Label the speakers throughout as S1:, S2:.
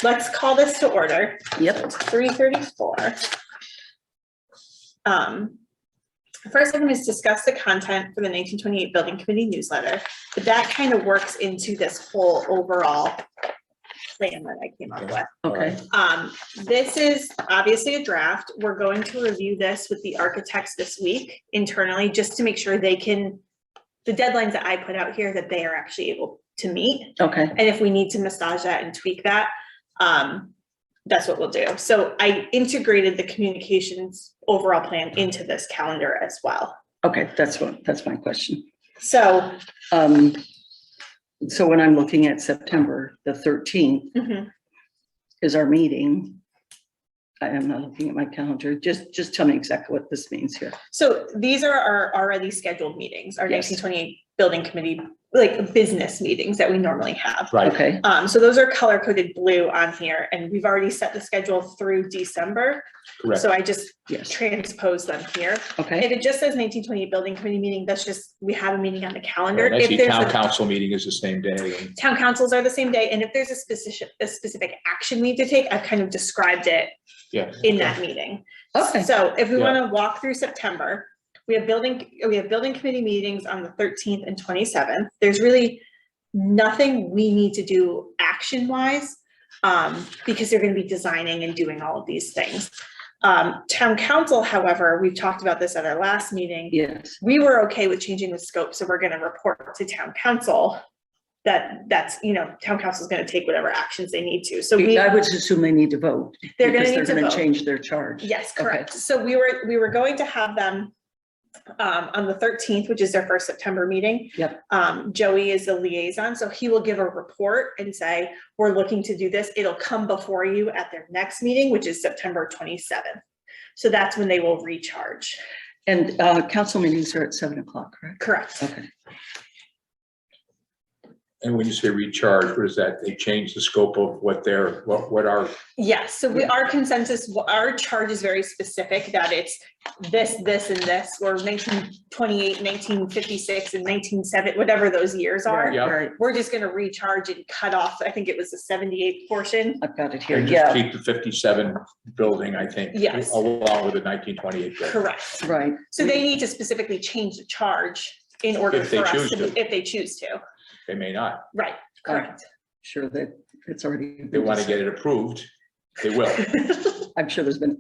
S1: let's call this to order.
S2: Yep.
S1: It's 3:34. First item is discuss the content for the 1928 Building Committee newsletter, but that kind of works into this whole overall plan that I came up with.
S2: Okay.
S1: This is obviously a draft. We're going to review this with the architects this week internally, just to make sure they can, the deadlines that I put out here, that they are actually able to meet.
S2: Okay.
S1: And if we need to massage that and tweak that, that's what we'll do. So I integrated the communications overall plan into this calendar as well.
S2: Okay, that's my question.
S1: So,
S2: so when I'm looking at September the 13th is our meeting. I am not looking at my calendar. Just tell me exactly what this means here.
S1: so these are our already scheduled meetings, our
S2: Yes.
S1: 1928 Building Committee, like business meetings that we normally have.
S3: Right.
S2: Okay.
S1: So those are color coded blue on here, and we've already set the schedule through December.
S3: Correct.
S1: So I just
S2: Yes.
S1: transpose them here.
S2: Okay.
S1: If it just says 1928 Building Committee meeting, that's just, we have a meeting on the calendar.
S3: And I see
S1: If there's
S3: town
S1: a-
S3: council meeting is the same day. And
S1: Town councils are the same day, and if there's a specific action we need to take, I've kind of described it
S3: yeah.
S1: in that meeting.
S2: Okay.
S1: So if we
S3: Yeah.
S1: want to walk through September, we have building committee meetings on the 13th and 27th. There's really nothing we need to do action wise, because they're going to be designing and doing all of these things. Town council, however, we've talked about this at our last meeting.
S2: Yes.
S1: We were okay with changing the scope, so we're going to report to town council that's, town council is going to take whatever actions they need to. So
S2: I would assume they need to vote.
S1: They're gonna
S2: because
S1: need to
S2: They're going
S1: vote.
S2: to change their charge.
S1: Yes,
S2: Okay.
S1: correct. So we were going to have them on the 13th, which is their first September meeting.
S2: Yep.
S1: Joey is the liaison, so he will give a report and say, we're looking to do this. It'll come before you at their next meeting, which is September 27th. So that's when they will recharge.
S2: And council meetings are at 7 o'clock, correct?
S1: Correct.
S2: Okay.
S3: And when you say recharge, what is that? They change the scope of what our,
S1: Yes, so our consensus, our charge is very specific that it's this, and this, or 1928, 1956, and 1970, whatever those years are.
S3: Yeah.
S2: Right.
S1: We're just gonna recharge and cut off, I think it was the 78 portion.
S2: I've got it here.
S3: and
S2: Yeah.
S3: just keep the 57 building, I think.
S1: Yes.
S3: Along with the 1928 building.
S1: Correct.
S2: Right.
S1: So they need to specifically change the charge in order
S3: If they
S1: for us
S3: choose
S1: to,
S3: to.
S1: if they choose to.
S3: They may not.
S1: Right, correct.
S2: Sure that it's already.
S3: If they want to get it approved, they will.
S2: I'm sure there's been.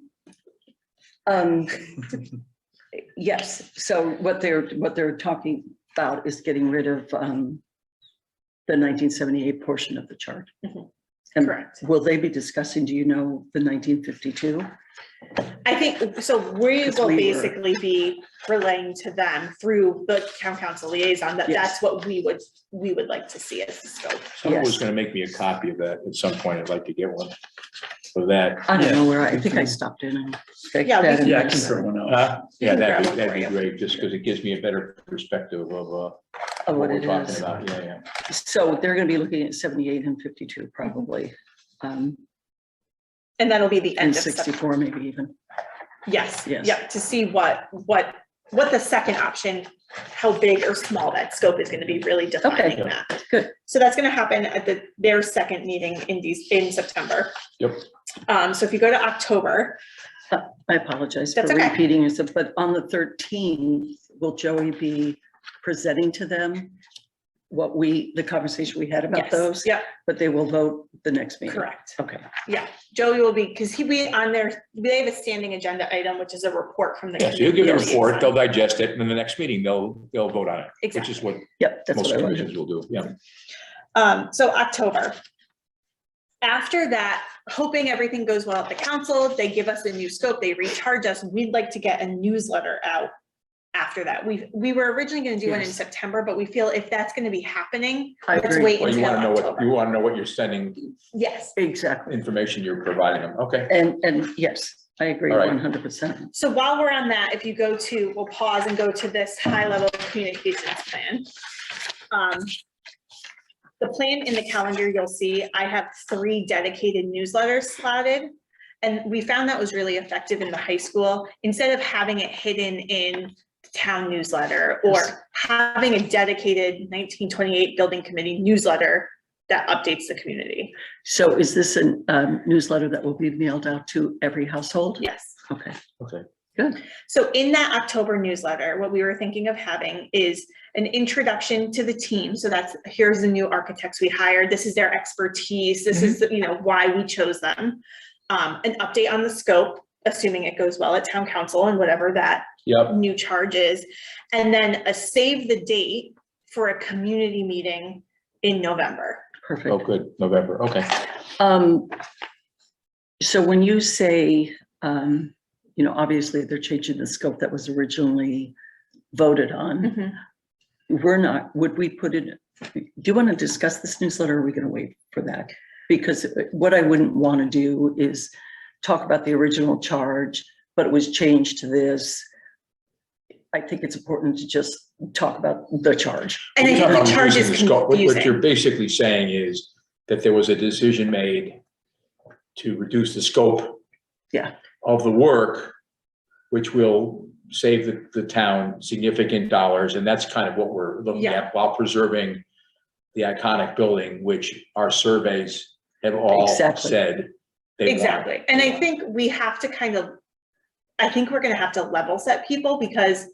S2: Yes, so what they're talking about is getting rid of the 1978 portion of the chart.
S1: Mhm.
S2: And
S1: Correct.
S2: will they be discussing, do you know, the 1952?
S1: I think, so we
S2: Because
S1: will
S2: we were-
S1: basically be relaying to them through the town council liaison that
S2: Yes.
S1: that's what we would like to see as the scope.
S3: Someone was
S2: Yes.
S3: going to make me a copy of that at some point. I'd like to get one for that.
S2: I don't know where, I think I stopped in and.
S1: Yeah, we can-
S4: Yeah, I can print one out.
S3: Yeah,
S1: can grab one
S3: that'd
S1: for
S3: be
S1: you.
S3: great, just because it gives me a better perspective of
S2: Of
S3: what
S2: what
S3: we're
S2: it
S3: talking
S2: is.
S3: about. Yeah.
S2: So they're gonna be looking at 78 and 52 probably,
S1: And that'll be the end
S2: and
S1: of September.
S2: 64 maybe even.
S1: Yes,
S2: Yes.
S1: yeah, to see what the second option, how big or small that scope is gonna be, really defining
S2: Okay.
S1: that.
S2: Good.
S1: So that's gonna happen at their second meeting in September.
S3: Yep.
S1: So if you go to October,
S2: I apologize for
S1: That's okay.
S2: repeating yourself, but on the 13th, will Joey be presenting to them the conversation we had about
S1: yes,
S2: those?
S1: yeah,
S2: But they will vote the next meeting?
S1: correct.
S2: Okay,
S1: Yeah, Joey will be, because they have a standing agenda item, which is a report from the.
S3: Yeah, so you'll give a
S1: community
S3: report,
S1: liaison.
S3: they'll digest it, and in the next meeting, they'll vote on it, which is
S1: Exactly.
S3: what
S2: yep, that's
S3: most
S2: what I wanted.
S3: commissions will do, yeah.
S1: So October. After that, hoping everything goes well at the council, they give us a new scope, they recharge us, we'd like to get a newsletter out after that. We were originally gonna do one in
S2: Yes.
S1: September, but we feel if that's gonna be happening,
S2: I
S1: let's
S2: agree.
S1: wait
S3: Well, you
S1: until
S3: want to know
S1: October.
S3: what you're sending,
S1: Yes,
S2: Exactly.
S3: information you're providing them, okay?
S2: And yes, I agree
S3: All right.
S2: 100%.
S1: so while we're on that, if you go to, we'll pause and go to this high-level communications plan. The plan in the calendar, you'll see, I have 3 dedicated newsletters slotted. And we found that was really effective in the high school. Instead of having it hidden in the town newsletter or
S2: Yes.
S1: having a dedicated 1928 building committee newsletter that updates the community.
S2: So is this a newsletter that will be mailed out to every household?
S1: Yes.
S2: Okay,
S3: Okay.
S2: good.
S1: So in that October newsletter, what we were thinking of having is an introduction to the team. So that's, here's the new architects we hired. This is their expertise. This is, you know, why we chose them. An update on the scope, assuming it goes well at town council and whatever that
S3: Yep.
S1: new charge is. And then a save the date for a community meeting in November.
S2: Perfect.
S3: Oh, good. November. Okay.
S2: So when you say, you know, obviously they're changing the scope that was originally voted on. We're not, would we put it, do you want to discuss this newsletter? Or are we going to wait for that? Because what I wouldn't want to do is talk about the original charge, but it was changed to this. I think it's important to just talk about the charge.
S1: And I
S3: You're
S1: think
S3: talking
S1: the
S3: about
S1: charge
S3: reducing
S1: is
S3: the scope. What you're
S1: confusing.
S3: basically saying is that there was a decision made to reduce the scope
S2: Yeah.
S3: of the work, which will save the town significant dollars. And that's kind of what we're looking
S1: Yeah.
S3: at while preserving the iconic building, which our surveys have all
S2: Exactly.
S3: said they want.
S1: Exactly. And I think we have to kind of, I think we're going to have to level set people because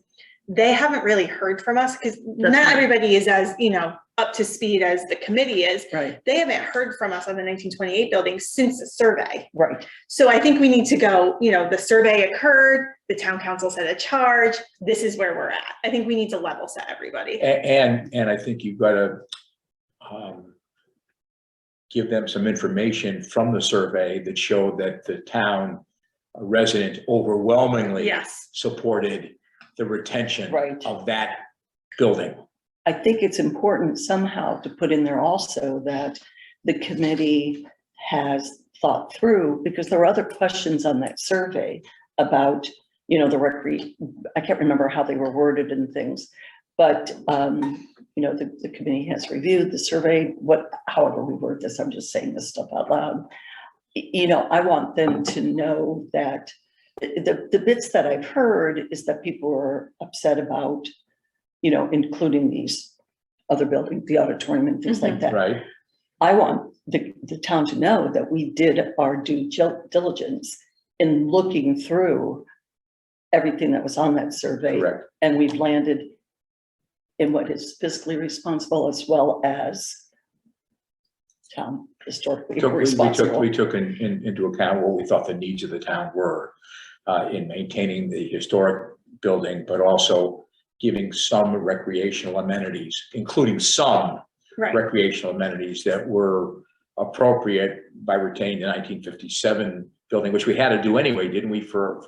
S1: they haven't really heard from us because not
S2: right.
S1: everybody is as, you know, up to speed as the committee is.
S2: Right,
S1: They haven't heard from us on the 1928 building since the survey.
S2: right.
S1: So I think we need to go, you know, the survey occurred, the town council set a charge, this is where we're at. I think we need to level set everybody.
S3: And I think you've got to give them some information from the survey that showed that the town resident overwhelmingly
S1: Yes.
S3: supported the retention
S2: Right.
S3: of that building.
S2: I think it's important somehow to put in there also that the committee has thought through, because there were other questions on that survey about, you know, the I can't remember how they were worded and things, but, you know, the committee has reviewed the survey, however we word this, I'm just saying this stuff out loud. You know, I want them to know that the bits that I've heard is that people are upset about, you know, including these other buildings, the auditorium and things like that.
S3: Right.
S2: I want the town to know that we did our due diligence in looking through everything that was on that survey.
S3: Correct.
S2: And we've landed in what is fiscally responsible as well as town historically responsible.
S3: We took into account what we thought the needs of the town were in maintaining the historic building, but also giving some recreational amenities, including some
S1: Right.
S3: recreational amenities that were appropriate by retaining the 1957 building, which we had to do anyway, didn't we, for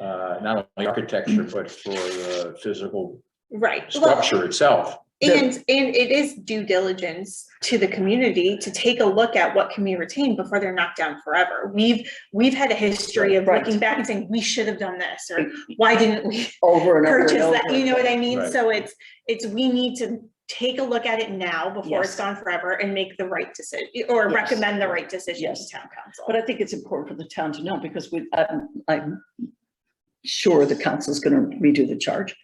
S3: not only architecture, but for the physical
S1: Right.
S3: structure itself.
S1: And it is due diligence to the community to take a look at what can be retained before they're knocked down forever. We've had a history of
S2: Right.
S1: looking back and saying, we should have done this, or why didn't we
S2: Over and over
S1: purchase
S2: and over.
S1: that? You know what I mean?
S3: Right.
S1: So we need to take a look at it now before
S2: Yes.
S1: it's gone forever and make the right decision or
S2: Yes.
S1: recommend the right decision
S2: Yes.
S1: to town council.
S2: But I think it's important for the town to know, because I'm sure the council's gonna redo the charge.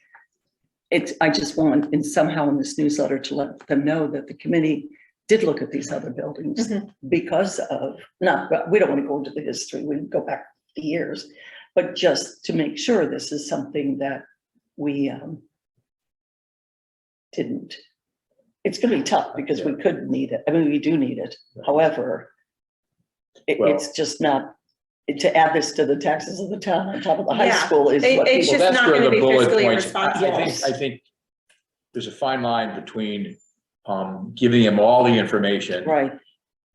S2: I just want, and somehow in this newsletter, to let them know that the committee did look at these other buildings because of, we don't want to go into the history, we can go back the years, but just to make sure this is something that we didn't. It's gonna be tough because we could need it. I mean, we do need it. However, it's just not, to add this to the taxes of the town on top of the high
S1: Yeah.
S2: school is what
S1: It's
S2: people.
S1: just
S3: Well, that's
S1: not
S3: where
S1: gonna
S3: the
S1: be
S3: bullet
S1: fiscally
S3: points-
S1: responsible.
S3: I think there's a fine line between giving them all the information
S2: Right,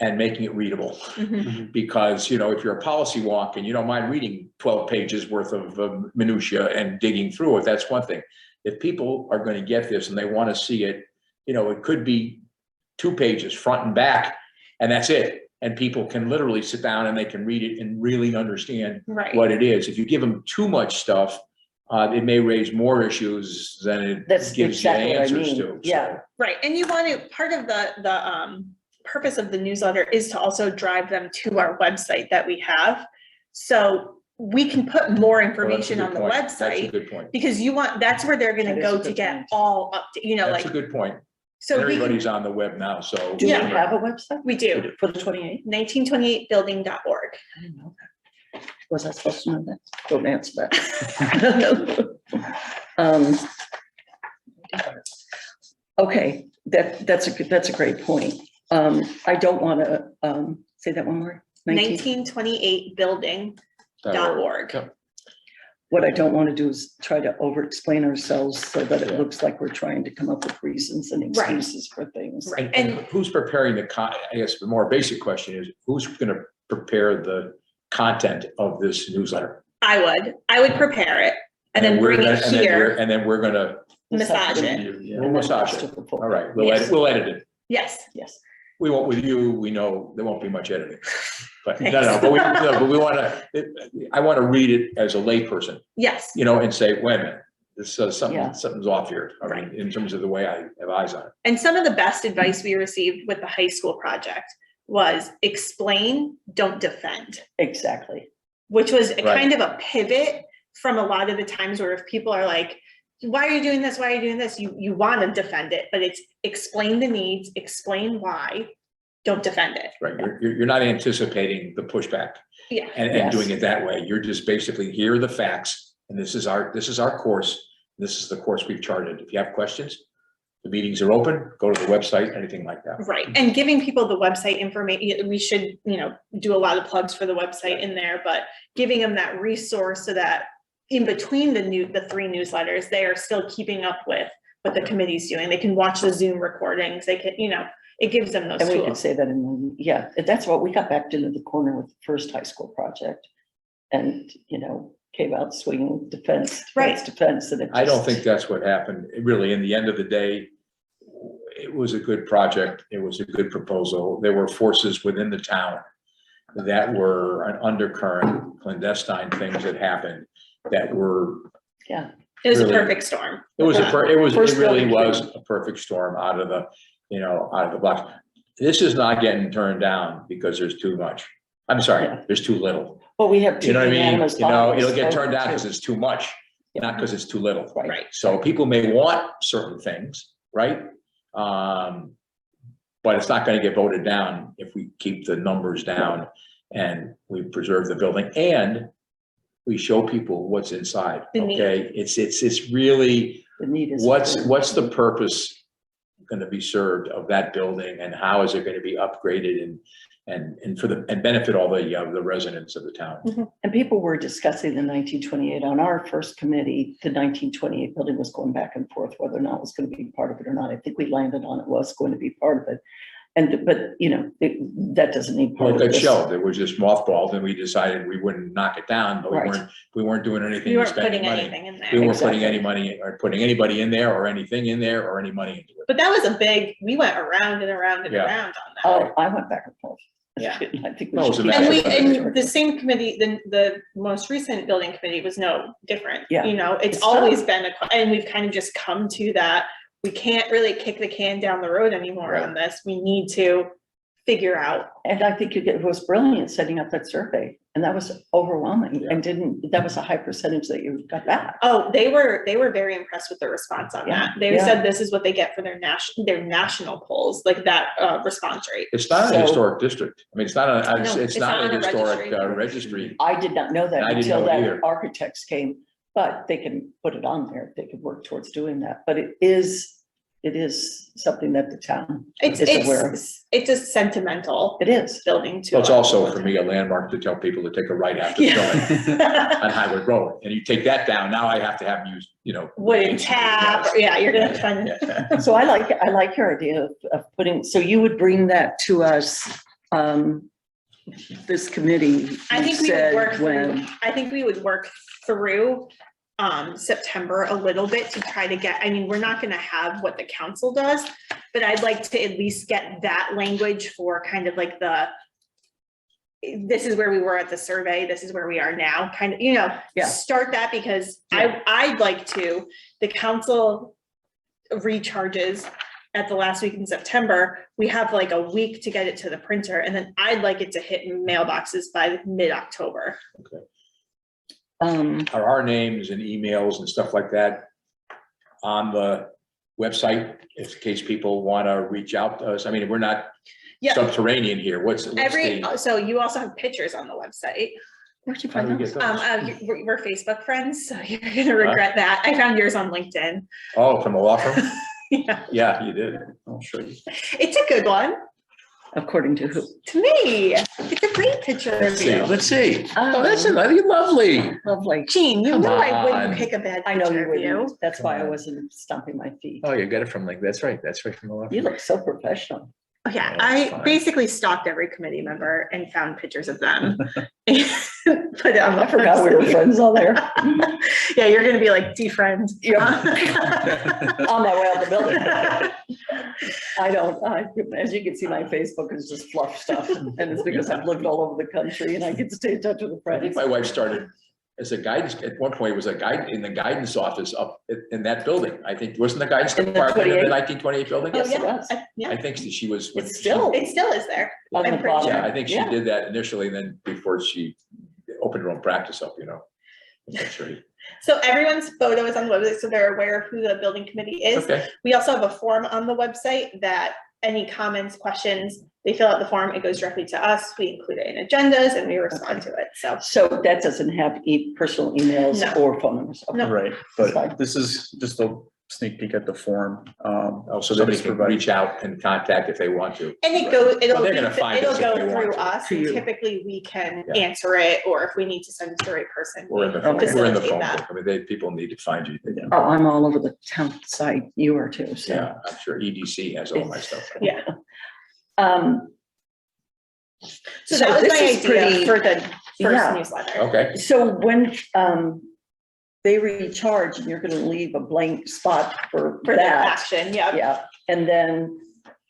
S3: and making it readable.
S1: Mhm.
S3: Because, you know, if you're a policy wonk and you don't mind reading 12 pages worth of minutia and digging through it, that's one thing. If people are going to get this and they want to see it, you know, it could be 2 pages front and back, and that's it. And people can literally sit down and they can read it and really understand
S1: Right.
S3: what it is. If you give them too much stuff, it may raise more issues than
S2: That's
S3: it gives you
S2: exactly what I
S3: answers
S2: mean.
S3: to.
S2: Yeah.
S1: Right, and you want to, part of the purpose of the newsletter is to also drive them to our website that we have. So we can put more information on the
S3: That's a
S1: website,
S3: good point.
S1: because that's where they're gonna
S2: That is
S1: go
S2: a
S1: to
S2: good
S1: get
S2: point.
S1: all up to, you know,
S3: That's
S1: like,
S3: a good point.
S1: So
S3: Everybody's on the web now, so.
S2: Do we
S1: Yeah.
S2: have a website
S1: we do,
S2: for the 28th?
S1: 1928building.org.
S2: I didn't know that. Was I supposed to know that? Don't answer that. Okay, that's a great point. I don't want to, say that one more.
S1: 1928building.org.
S3: Yep.
S2: What I don't want to do is try to over-explain ourselves so that it looks like we're trying to come up with reasons and
S1: Right.
S2: excuses for things.
S1: Right.
S3: And who's preparing I guess the more basic question is, who's gonna prepare the content of this newsletter?
S1: I would prepare it and then
S3: we're
S1: bring
S3: gonna-
S1: it here,
S3: And then we're gonna,
S1: massage it.
S3: we'll massage it. All right,
S1: Yes.
S3: we'll edit it.
S1: Yes,
S2: Yes.
S3: We won't, with you, we know there won't be much editing. But no,
S1: Thanks.
S3: but we wanna, I wanna read it as a layperson,
S1: yes,
S3: and say, wait a minute, this
S2: Yeah.
S3: something's off here. I mean, in terms of the way I have eyes on it.
S1: and some of the best advice we received with the high school project was explain, don't defend,
S2: Exactly.
S1: which was a
S3: Right.
S1: kind of a pivot from a lot of the times where if people are like, why are you doing this? Why are you doing this? You want to defend it, but it's explain the needs, explain why, don't defend it.
S3: Right, you're not anticipating the pushback.
S1: Yeah.
S3: And
S2: Yes.
S3: doing it that way. You're just basically, here are the facts, and this is our course. This is the course we've charted. If you have questions, the meetings are open, go to the website, anything like that.
S1: Right, and giving people the website information, we should, do a lot of plugs for the website in there, but giving them that resource so that in between the three newsletters, they are still keeping up with what the committee's doing. They can watch the Zoom recordings, they can, it gives them those
S2: And we could
S1: tools.
S2: say that that's what we got backed into the corner with the first high school project. And, came out swinging defense,
S1: Right.
S2: defense. And
S3: I don't think that's what happened. Really, in the end of the day, it was a good project. It was a good proposal. There were forces within the town that were an undercurrent, clandestine things that happened that were,
S2: Yeah.
S1: It was a
S3: really-
S1: perfect storm.
S3: it
S2: First
S3: really
S2: building
S3: was a perfect storm out of the blocks. This is not getting turned down because there's too much. I'm sorry,
S2: Yeah.
S3: there's too little.
S2: Well, we have two
S3: You know what I mean?
S2: unanimous bodies
S3: It'll get turned
S2: voting
S3: down
S2: too.
S3: because it's too much, not because it's too little.
S1: Right,
S3: So people may want certain things, right? But it's not gonna get voted down if we keep the numbers down and we preserve the building and we show people what's inside,
S1: The need.
S3: okay? It's really,
S2: The need is.
S3: what's the purpose gonna be served of that building and how is it gonna be upgraded and benefit all the residents of the town?
S2: And people were discussing the 1928 on our first committee. The 1928 building was going back and forth whether or not it was going to be part of it or not. I think we landed on it was going to be part of it. But that doesn't need part
S3: Well,
S2: of
S3: it got
S2: this.
S3: shelved. It was just mothballed and we decided we wouldn't knock it down, but
S2: Right.
S3: we weren't doing anything.
S1: we
S3: to
S1: weren't
S3: spend
S1: putting
S3: money.
S1: anything in
S3: We
S1: there,
S3: weren't putting any
S2: Exactly.
S3: money or putting anybody in there or anything in there or any money into it.
S1: but that was we went around and around and
S3: Yeah.
S1: around on that.
S2: Oh, I went back and forth.
S1: Yeah.
S2: I think we
S3: No, it was
S2: should
S3: a
S2: keep
S3: massive
S2: it.
S1: And the same committee, the most recent building committee was no different.
S2: Yeah.
S1: It's
S2: It's
S1: always been and we've kind of just come to that. We can't really kick the can down the road anymore
S3: Right.
S1: on this. We need to figure out.
S2: And I think it was brilliant setting up that survey, and that was overwhelming, and that was a high percentage that you got back.
S1: Oh, they were very impressed with the response on
S2: Yeah,
S1: that. They
S2: yeah.
S1: said this is what they get for their national polls, like that response rate.
S3: It's not
S2: So-
S3: a historic district. I mean, it's not
S1: No,
S3: it's not
S1: on
S3: a
S1: a
S3: historic
S1: registry.
S3: registry.
S2: I did not know that
S3: I didn't
S2: until
S3: know it
S2: that
S3: either.
S2: architects came, but they can put it on there, they could work towards doing that, but it is something that the town is aware of.
S1: It's a sentimental
S2: It is.
S1: building to
S3: Well, it's
S1: us.
S3: also for me a landmark to tell people to take a right after the
S1: Yeah.
S3: building on Highway Road. And you take that down, now I have to have them use,
S1: Wooden tap, yeah, you're gonna find it.
S3: Yeah.
S2: So I like your idea of putting, so you would bring that to us, this committee.
S1: I think
S2: you
S1: we would
S2: said
S1: work through,
S2: when-
S1: I think we would work through September a little bit to try to get, we're not gonna have what the council does, but I'd like to at least get that language for kind of like this is where we were at the survey, this is where we are now, kind of,
S2: Yeah.
S1: start that because
S2: Yeah.
S1: I'd like the council recharges at the last week in September. We have like a week to get it to the printer, and then I'd like it to hit mailboxes by mid-October.
S3: Are our names and emails and stuff like that on the website, in case people want to reach out to us? I mean, we're not
S1: Yeah,
S3: subterranean here. What's the,
S1: so you also have pictures on the website.
S2: Where'd you
S3: how do
S2: find
S3: we
S2: those?
S3: get those?
S1: We're Facebook friends, so you're gonna regret that. I found yours on LinkedIn.
S3: Oh, from the law firm?
S1: Yeah,
S3: Yeah, you did. I'll show you.
S1: it's a good one.
S2: According to who?
S1: To me, it's a great picture of
S3: Let's see,
S1: you.
S3: let's see. Oh, that's
S2: Oh,
S3: lovely.
S2: lovely.
S1: Jean, you
S3: Come
S1: know I
S3: on.
S1: wouldn't pick a bad
S2: I know you
S1: picture of you.
S2: wouldn't. That's why I
S3: Come on.
S2: wasn't stomping my feet.
S3: Oh, you got it from like, that's right from the law
S2: You
S3: firm.
S2: look so professional.
S1: Oh, yeah,
S3: Yeah, that's
S1: I
S3: fine.
S1: basically stalked every committee member and found pictures of them. And put it on the
S2: I forgot we were
S1: website.
S2: friends on there.
S1: Yeah, you're gonna be like, defriend.
S2: Yep. On my way out the building. As you can see, my Facebook is just fluff stuff. And it's because I've lived all over the country and I get to stay in touch with the
S3: I think
S2: friends.
S3: my wife started as a guidance, at one point it was a guide in the guidance office up in that building. I think, wasn't the guidance
S2: In the
S3: department in the
S2: 28?
S3: 1928 building?
S2: Yes, it was.
S1: Yeah,
S3: I think she was.
S2: It's still
S1: it still is there.
S2: on
S1: I'm
S2: the
S1: pretty
S2: bottom.
S3: Yeah, I think she
S2: Yeah.
S3: did that initially, and then before she opened her own practice up, That's right.
S1: So everyone's photo is on the website, so they're aware of who the building committee is.
S3: Okay,
S1: We also have a form on the website that any comments, questions, they fill out the form, it goes directly to us. We include it in agendas and we respond to it, so.
S2: So that doesn't have personal emails
S1: No.
S2: or phone numbers. Okay.
S1: No.
S4: Right,
S2: Fine.
S4: but this is just a sneak peek at the form.
S3: oh, so
S4: that
S3: somebody
S4: is
S3: can
S4: provided.
S3: reach out and contact if they want to.
S1: And it goes,
S3: Well, they're gonna find
S1: it'll
S3: us if
S1: go
S3: they want
S1: through
S3: to.
S1: us,
S2: To
S1: and
S2: you.
S1: typically we can
S3: Yeah.
S1: answer it, or if we need to send it to the right person.
S3: We're in the
S1: we
S3: phone, we're in the
S1: facilitate
S3: phone
S1: that.
S3: book. I mean, people need to find you. They can-
S2: Oh, I'm all over the town site. You are too, so.
S3: Yeah, I'm sure EDC has all my stuff.
S1: Yeah,
S2: Um,
S1: so
S2: So
S1: that was
S2: this
S1: my
S2: is
S1: idea
S2: pretty-
S1: for the
S2: Yeah.
S1: first newsletter.
S3: Okay,
S2: so when, they recharge and you're gonna leave a blank spot for
S1: For the
S2: that.
S1: action, yeah.
S2: Yeah, and then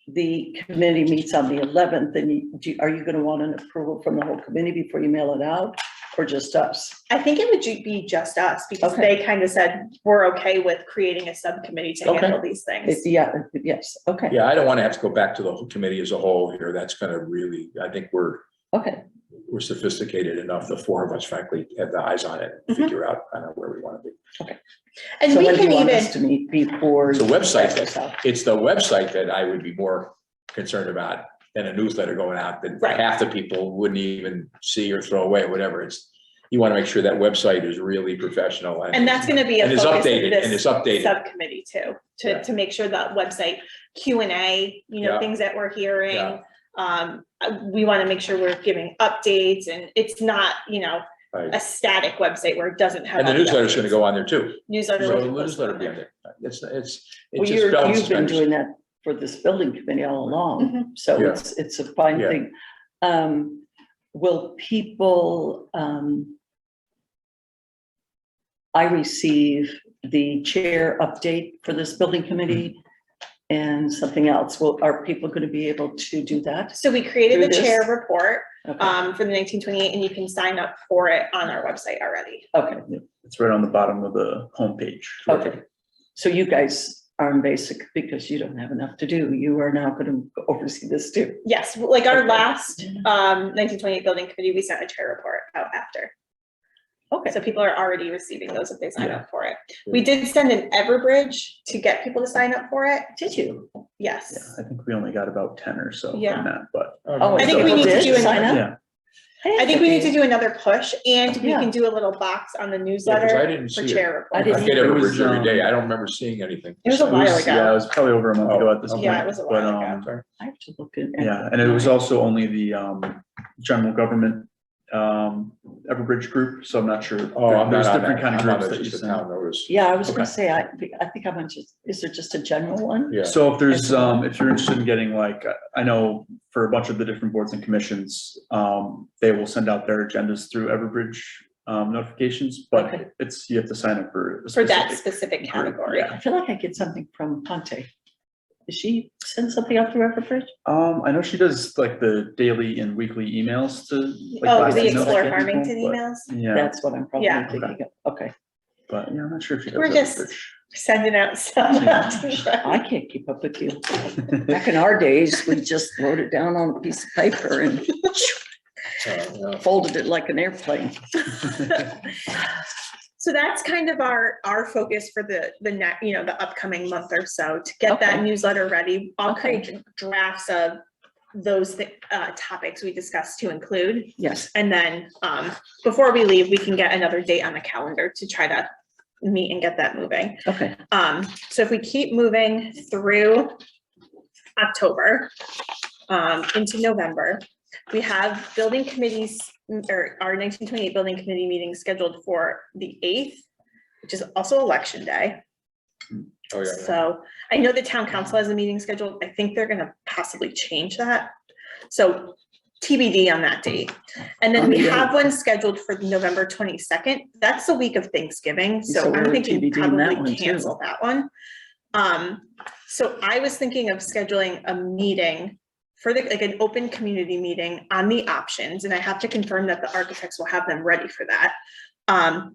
S2: the committee meets on the 11th, and are you gonna want an approval from the whole committee before you mail it out, or just us?
S1: I think it would be just us, because
S2: Okay.
S1: they kind of said, we're okay with creating a subcommittee to
S3: Okay.
S1: handle these things.
S2: Yeah, yes, okay,
S3: yeah, I don't want to have to go back to the whole committee as a whole here. That's gonna really, I think we're sophisticated enough, the four of us frankly, have the eyes on it, and figure out kind of where we want to be.
S1: And
S2: So
S1: we
S2: when do
S1: can
S2: you want
S1: even,
S2: us to meet before?
S3: It's the website
S2: That's out.
S3: It's the website that I would be more concerned about than a newsletter going out that
S1: Right.
S3: half the people wouldn't even see or throw away or whatever. You want to make sure that website is really professional
S1: and that's gonna be a
S3: and is
S1: focus of
S3: updated, and
S1: this
S3: it's updated.
S1: subcommittee too,
S3: Yeah.
S1: to make sure that website Q&A,
S3: Yeah.
S1: things that we're hearing.
S3: Yeah.
S1: We want to make sure we're giving updates, and it's not,
S3: Right.
S1: a static website where it doesn't have.
S3: And the
S1: all the
S3: newsletter's gonna
S1: updates.
S3: go on there too.
S1: Newsletter.
S3: So
S1: will
S3: the
S1: be posted
S3: newsletter
S1: on
S3: be on
S1: there.
S3: there. It's
S2: Well,
S3: just bells and
S2: you've been
S3: suspenders.
S2: doing that for this building committee all along,
S1: Mhm.
S2: so
S3: Yeah.
S2: it's a fine
S3: Yeah.
S2: thing. Will people, I receive the chair update for this building committee and something else. Are people gonna be able to do that?
S1: So we created
S2: Through
S1: the
S2: this?
S1: chair report
S2: Okay,
S1: for the 1928, and you can sign up for it on our website already.
S2: okay,
S4: It's right on the bottom of the homepage.
S2: okay. So you guys are in basic, because you don't have enough to do. You are now gonna oversee this too.
S1: Yes, like our
S2: Okay.
S1: last 1928 building committee, we sent a chair report out after.
S2: Okay,
S1: So people are already receiving those if they sign
S3: Yeah.
S1: up for it. We did send an Everbridge to get people to sign up for it.
S2: did you?
S4: Yeah,
S1: Yes.
S4: I think we only got about 10 or so
S1: Yeah.
S4: from that, but
S2: Oh,
S1: I think we
S2: people
S1: need to
S2: did
S1: do
S2: sign
S1: another-
S2: up?
S4: yeah.
S1: I think we need to do another push, and we
S2: Yeah.
S1: can do a little box on the
S3: Yeah, 'cause I
S1: newsletter
S3: didn't
S1: for
S3: see it.
S1: chair
S2: I
S1: report.
S2: didn't
S3: I get
S4: It
S3: Everbridge
S4: was,
S3: every day.
S4: um,
S3: I don't remember seeing anything.
S1: It was a
S4: It
S1: while
S4: was- Yeah, it
S1: ago.
S4: was probably over a month ago at this
S3: Oh,
S4: point.
S1: Yeah, it was a
S4: but,
S1: while ago.
S3: Sorry.
S2: I have to look at.
S4: Yeah, and it was also only the general government Everbridge group, so I'm not sure.
S3: Oh, I'm
S4: There's
S3: not on
S4: different
S3: that.
S4: kind of
S3: I'm on
S4: groups
S3: the
S4: that you
S3: just the
S4: send.
S3: town notice.
S2: Yeah, I was
S4: Okay.
S2: gonna say, I think I'm just, is there just a general one?
S3: Yeah.
S4: So if there's, if you're interested in getting like, I know for a bunch of the different boards and commissions, they will send out their agendas through Everbridge notifications, but
S2: Okay.
S4: you have to sign up for a
S1: For that
S4: specific
S1: specific
S4: group,
S1: category.
S4: yeah.
S2: I feel like I get something from Ponte. Does she send something out through Everbridge?
S4: I know she does like the daily and weekly emails to. like,
S1: Oh,
S4: let
S1: the
S4: people know,
S1: Explore
S4: like,
S1: Farmington
S4: people, but-
S1: emails,
S4: Yeah,
S2: That's what I'm probably
S1: Yeah.
S2: thinking of. Okay,
S4: but yeah, I'm not sure if she does.
S1: We're just-
S4: Everbridge.
S1: sending out stuff.
S4: Yeah.
S2: I can't keep up with you. Back in our days, we just wrote it down on a piece of paper and
S3: Yeah.
S2: folded it like an airplane.
S1: So that's kind of our focus for the next, the upcoming month or so, to get that
S2: Okay.
S1: newsletter ready. I'll
S2: Okay.
S1: create drafts of those topics we discussed to include.
S2: Yes,
S1: And then before we leave, we can get another date on the calendar to try to meet and get that moving.
S2: okay,
S1: So if we keep moving through October into November, we have building committees, or our 1928 building committee meeting scheduled for the 8th, which is also election day.
S3: Oh, yeah.
S1: So I know the town council has a meeting scheduled. I think they're gonna possibly change that. So TBD on that date. And then
S2: On
S1: we
S2: the
S1: have one scheduled for November 22nd. That's the week of Thanksgiving.
S2: So
S1: So
S2: we're
S1: I'm thinking
S2: TBD in that
S1: probably
S2: one, too.
S1: cancel that one. So I was thinking of scheduling a meeting for like an open community meeting on the options, and I have to confirm that the architects will have them ready for that.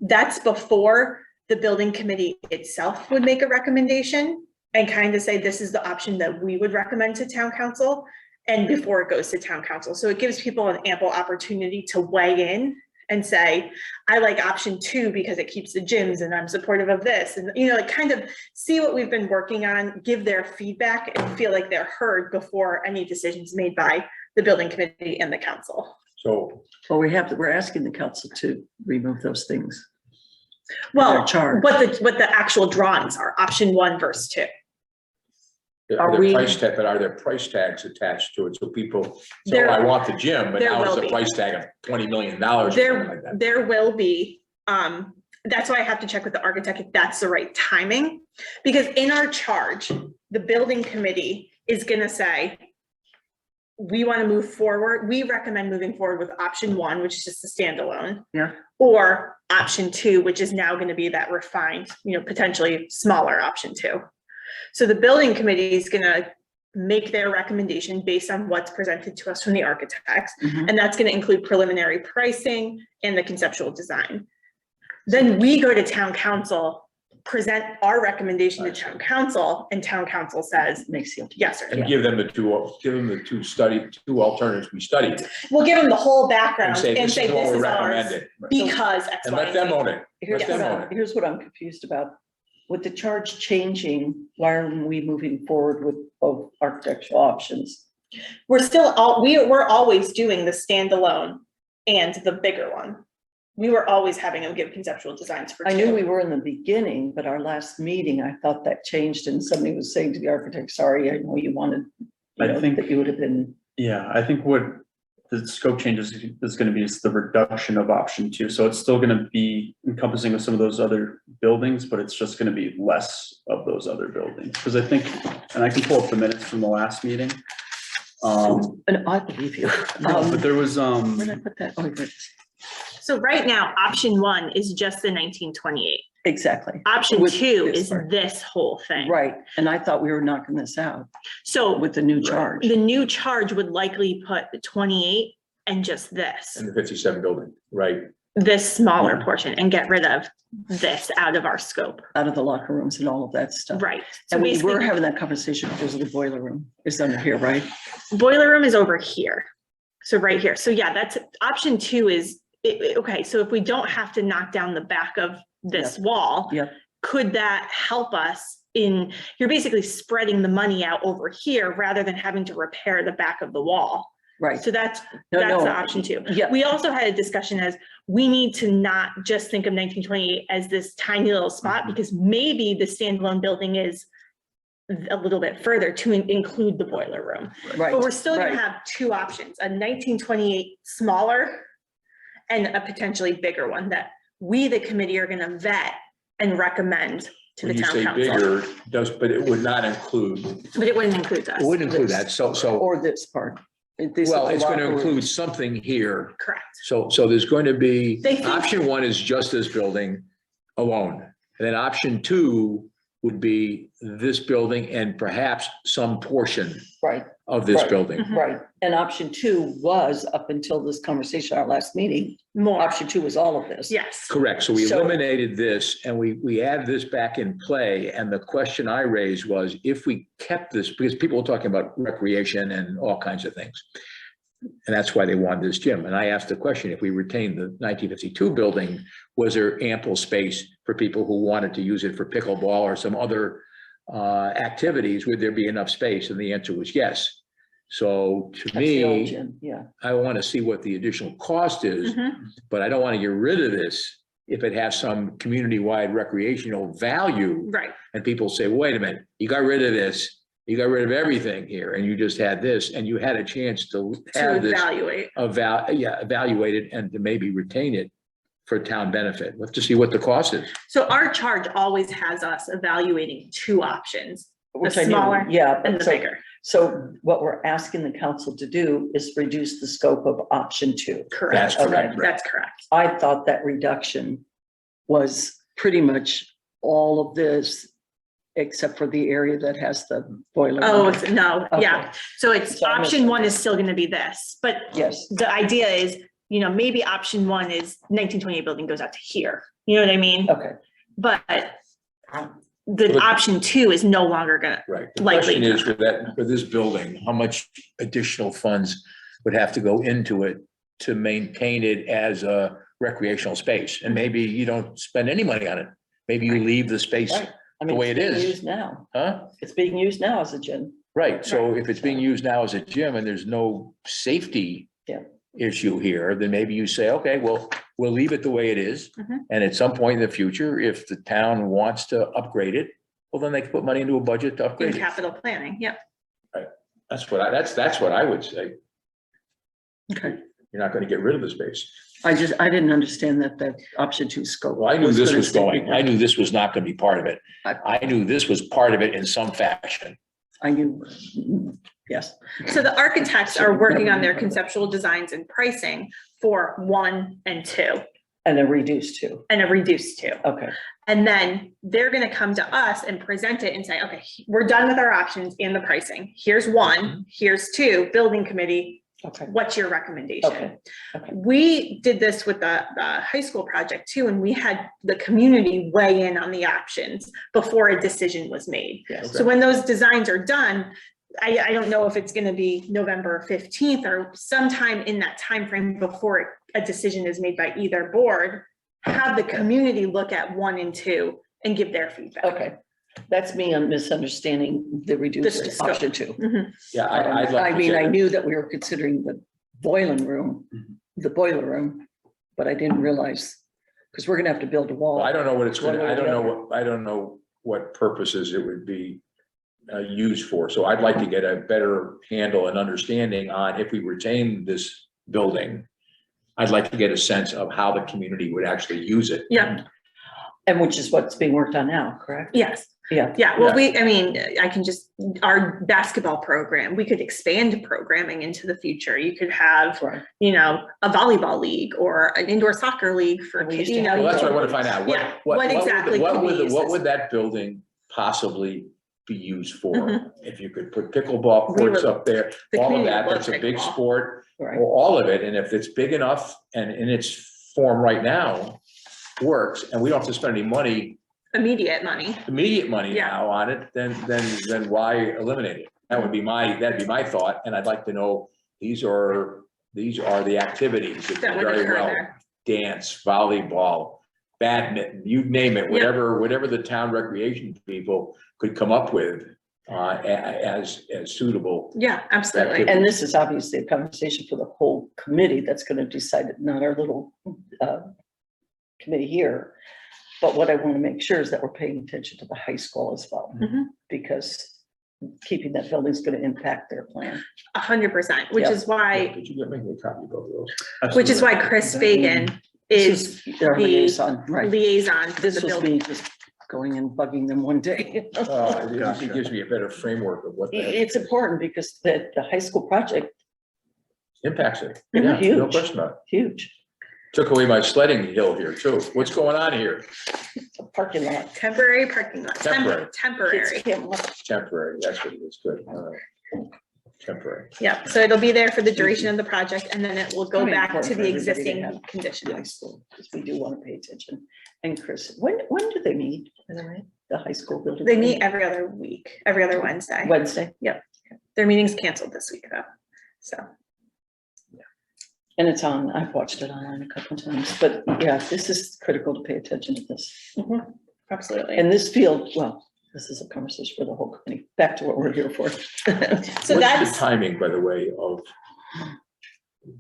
S1: That's before the building committee itself would make a recommendation and kind of say, this is the option that we would recommend to town council, and before it goes to town council. So it gives people an ample opportunity to weigh in and say, I like option 2 because it keeps the gyms, and I'm supportive of this. And, like kind of see what we've been working on, give their feedback, and feel like they're heard before any decisions made by the building committee and the council.
S3: So,
S2: well, we're asking the council to remove those things.
S1: Well,
S2: charge.
S1: what the actual drawings are, option 1 versus 2.
S2: Are
S3: are
S2: we-
S3: there price tag, but are there price tags attached to it? So people, so
S1: There-
S3: I want the gym, but
S1: there
S3: now it's
S1: will
S3: a
S1: be.
S3: price tag of $20 million or something like that.
S1: There will be, that's why I have to check with the architect if that's the right timing. Because in our charge, the building committee is gonna say, we wanna move forward, we recommend moving forward with option 1, which is just a standalone.
S2: Yeah.
S1: Or option 2, which is now gonna be that refined, potentially smaller option 2. So the building committee is gonna make their recommendation based on what's presented to us from the architects.
S2: Mhm.
S1: And that's gonna include preliminary pricing and the conceptual design. Then we go to town council, present our recommendation to town council, and town council says
S2: Makes you.
S1: yes or no.
S3: And give them the two alternatives we studied
S1: We'll give them the whole background
S3: and say, this is what we
S1: ours
S3: recommended.
S1: because X,
S3: And
S1: Y,
S3: let them
S1: and Z.
S3: own it.
S2: Here's
S3: Let them own it.
S2: here's what I'm confused about. With the charge changing, why are we moving forward with both architectural options?
S1: We're always doing the standalone and the bigger one. We were always having them give conceptual designs for
S2: I knew we
S1: 2.
S2: were in the beginning, but our last meeting, I thought that changed and somebody was saying to the architect, sorry, I know you wanted,
S4: I think-
S2: that you would have been.
S4: Yeah, I think what the scope changes is gonna be is the reduction of option 2. So it's still gonna be encompassing of some of those other buildings, but it's just gonna be less of those other buildings. Because I think, and I can pull up the minutes from the last meeting.
S2: And I believe you.
S4: But there was,
S2: Where did I put that? Oh, here it is.
S1: So right now, option 1 is just the 1928.
S2: Exactly.
S1: Option
S2: With
S1: 2
S2: this
S1: is
S2: part.
S1: this whole thing.
S2: Right. And I thought we were knocking this out
S1: So
S2: with the new charge.
S1: the new charge would likely put the 28 and just this,
S3: And the 57 building, right?
S1: this smaller portion, and get rid of this out of our scope.
S2: Out of the locker rooms and all of that stuff.
S1: Right. So
S2: And we were
S1: basically,
S2: having that conversation because of the boiler room is under here, right?
S1: boiler room is over here. So right here. So yeah, that's option 2 is, okay, so if we don't have to knock down the back of this wall,
S2: Yep.
S1: could that help us in, you're basically spreading the money out over here rather than having to repair the back of the wall.
S2: Right.
S1: So that's
S2: No,
S1: the
S2: no.
S1: option 2.
S2: Yeah.
S1: We also had a discussion as we need to not just think of 1928 as this tiny little spot, because maybe the standalone building is a little bit further to include the boiler room.
S2: Right.
S1: But we're still gonna
S2: right.
S1: have 2 options, a 1928 smaller and a potentially bigger one that we, the committee, are gonna vet and recommend to the
S3: When you
S1: town
S3: say
S1: council.
S3: bigger, but it would not include,
S1: But it wouldn't include us.
S3: it wouldn't include that. So,
S2: Or this part.
S3: well, it's going to include something here.
S1: Correct.
S3: So there's going to be,
S1: They think-
S3: option 1 is just this building alone. And then option 2 would be this building and perhaps some portion
S2: Right,
S3: of this
S2: Right.
S3: building.
S1: Mhm.
S2: right. And option 2 was up until this conversation, our last meeting,
S1: More,
S2: option 2 was all of this.
S1: yes.
S3: Correct. So we
S2: So-
S3: eliminated this and we add this back in play. And the question I raised was if we kept this, because people were talking about recreation and all kinds of things. And that's why they wanted this gym. And I asked the question, if we retained the 1952 building, was there ample space for people who wanted to use it for pickleball or some other activities? Would there be enough space? And the answer was yes. So to
S2: That's the old
S3: me,
S2: gym, yeah.
S3: I want to see what the additional cost is, but I don't want to get rid of this if it has some community-wide recreational value.
S1: Right.
S3: And people say, wait a minute, you got rid of this, you got rid of everything here, and you just had this, and you had a chance to
S1: To
S3: have this
S1: evaluate.
S3: evaluate it and to maybe retain it for town benefit. We'll have to see what the cost is.
S1: So our charge always has us evaluating two options,
S2: Which
S1: the
S2: I knew,
S1: smaller
S2: yeah,
S1: and
S2: but
S1: the
S2: so,
S1: bigger.
S2: so what we're asking the council to do is reduce the scope of option 2.
S1: Correct.
S3: That's correct.
S2: Okay.
S1: That's correct.
S2: I thought that reduction was pretty much all of this, except for the area that has the boiler.
S1: Oh,
S2: under it.
S1: no, yeah.
S2: Okay.
S1: So it's
S2: So I missed
S1: option
S2: it.
S1: 1 is still gonna be this, but
S2: Yes,
S1: the idea is, you know, maybe option 1 is 1928 building goes out to here. You know what I mean?
S2: okay.
S1: But the option 2 is no longer gonna,
S3: Right. The
S1: Likely.
S3: question is for this building, how much additional funds would have to go into it to maintain it as a recreational space? And maybe you don't spend any money on it. Maybe you leave the space,
S2: Right. I
S3: The
S2: mean,
S3: way
S2: it's
S3: it
S2: being
S3: is.
S2: used now.
S3: huh?
S2: It's being used now as a gym.
S3: Right, so if it's being used now as a gym and there's no safety
S2: Yeah.
S3: issue here, then maybe you say, okay, well, we'll leave it the way it is.
S1: Mhm.
S3: And at some point in the future, if the town wants to upgrade it, well, then they can put money into a budget to
S1: in
S3: upgrade it.
S1: capital planning, yeah.
S3: That's what I would say.
S2: Okay.
S3: You're not gonna get rid of the space.
S2: I didn't understand that option 2 scope.
S3: Well, I knew this
S2: gonna
S3: was
S2: stay
S3: going,
S2: bigger.
S3: I knew this was not gonna be part of it. I knew this was part of it in some fashion.
S2: I knew, yes.
S1: So the architects are working on their conceptual designs and pricing for 1 and 2
S2: And a reduced 2.
S1: and a reduced 2.
S2: Okay,
S1: And then they're gonna come to us and present it and say, okay, we're done with our options and the pricing. Here's 1, here's 2, building committee,
S2: okay,
S1: what's your recommendation?
S2: okay, okay.
S1: We did this with the high school project too, and we had the community weigh in on the options before a decision was made.
S2: Yes.
S1: So when those designs are done, I don't know if it's gonna be November 15th or sometime in that timeframe before a decision is made by either board, have the community look at 1 and 2 and give their feedback.
S2: Okay, that's me on misunderstanding the reduced
S1: scope.
S2: option 2.
S1: Mhm.
S3: Yeah, I'd like
S2: I
S3: to
S2: mean, I
S3: say,
S2: knew that we were considering the boiling room, the boiler room, but I didn't realize, because we're gonna have to build a wall.
S3: well, I don't know what it's
S2: One
S3: gonna,
S2: way or
S3: I don't
S2: the
S3: know what, I don't know what purposes it would be used for. So I'd like to get a better handle and understanding on if we retain this building. I'd like to get a sense of how the community would actually use it.
S1: Yeah,
S2: And which is what's being worked on now, correct?
S1: yes.
S2: Yeah,
S1: Yeah, well, I mean, I can just, our basketball program, we could expand programming into the future. You could have,
S2: right.
S1: you know, a volleyball league or an indoor soccer league for
S2: We
S1: kids,
S2: used to
S1: you
S2: have-
S1: know.
S3: Well, that's what I want to find out.
S1: Yeah, what exactly could we use
S3: What
S1: this
S3: would that building possibly be used for?
S1: Mhm.
S3: If you could put pickleball
S1: We
S3: courts
S1: were-
S3: up there,
S1: the
S3: all of
S1: community
S3: that,
S1: loves
S3: that's a big
S1: pickleball.
S3: sport,
S2: Right.
S3: or all of it. And if it's big enough and in its form right now works, and we don't have to spend any money,
S1: Immediate money.
S3: immediate money
S1: Yeah.
S3: now on it, then why eliminate it? That'd be my thought. And I'd like to know, these are the activities that
S1: That
S3: do
S1: would
S3: very
S1: occur
S3: well.
S1: there.
S3: Dance, volleyball, badminton, you name it, whatever the town recreation people could come up with as suitable.
S1: Yeah, absolutely.
S3: Activity.
S2: And this is obviously a conversation for the whole committee that's gonna decide it, not our little committee here. But what I want to make sure is that we're paying attention to the high school as well,
S1: Mhm.
S2: because keeping that building is going to impact their plan.
S1: 100%, which
S2: Yeah.
S1: is why,
S3: Could you get me a copy of both of those?
S1: which is why Chris Fagan is
S2: This their
S1: the
S2: liaison, right?
S1: liaison to
S2: This
S1: the
S2: was
S1: building.
S2: me just going and bugging them one day.
S3: It gives me a better framework of what that
S2: It's important because the high school project,
S3: impacts it.
S2: Mhm.
S3: Yeah, no
S2: Huge.
S3: question about it.
S2: huge,
S3: Took away my sledding hill here too. What's going on here?
S2: it's a parking lot.
S1: Temporary parking lot,
S3: Temporary.
S1: temporary.
S2: Kids can't walk.
S3: Temporary, that's what it is, good. All right. Temporary.
S1: Yeah, so it'll be there for the duration of the project and then it will go
S2: Very
S1: back to
S2: important for
S1: the
S2: everybody to
S1: existing
S2: have high
S1: conditions.
S2: school, because we do want to pay attention. And Chris, when do they meet, by the way, the high school building?
S1: They meet every other week, every other Wednesday.
S2: Wednesday?
S1: Their meeting's canceled this week though, so.
S2: And it's on, I've watched it online a couple of times, but yeah, this is critical to pay attention to this.
S1: Absolutely.
S2: And this field, well, this is a conversation for the whole company. Back to what we're here for.
S1: So
S3: What's
S1: that's,
S3: the timing, by the way, of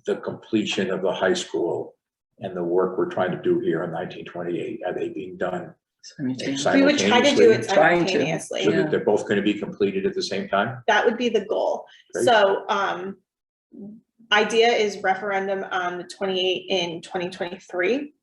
S3: the completion of the high school and the work we're trying to do here in 1928? Are they being done
S1: we would try to do it
S2: Trying to.
S1: simultaneously.
S3: so that they're both going to be completed at the same time?
S1: That would be the goal.
S3: Great.
S1: So, idea is referendum on the 28 in 2023.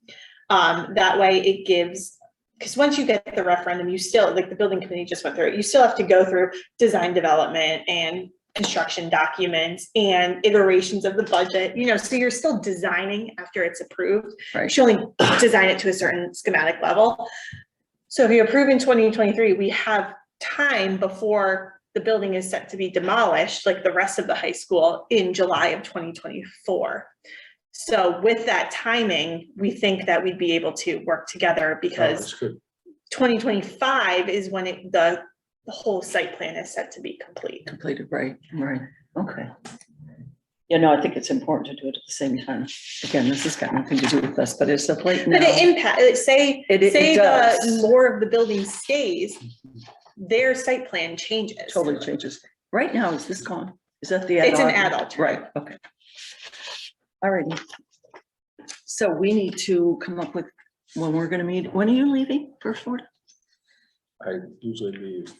S1: That way it gives, because once you get the referendum, you still, like the building committee just went through it, you still have to go through design development and construction documents and iterations of the budget, you know, so you're still designing after it's approved.
S2: Right.
S1: You only design it to a certain schematic level. So if you approve in 2023, we have time before the building is set to be demolished, like the rest of the high school, in July of 2024. So with that timing, we think that we'd be able to work together because
S3: That's good.
S1: 2025 is when the whole site plan is set to be complete.
S2: Completed, right, okay. You know, I think it's important to do it at the same time. Again, this has got nothing to do with us, but it's a plate now.
S1: But it impact, say
S2: It
S1: the
S2: does.
S1: more of the building stays, their site plan changes.
S2: Totally changes. Right now, is this gone? Is that the?
S1: It's an
S2: add-on?
S1: adult.
S2: Right, okay. All right. So we need to come up with when we're gonna meet. When are you leaving for Florida?
S3: I usually leave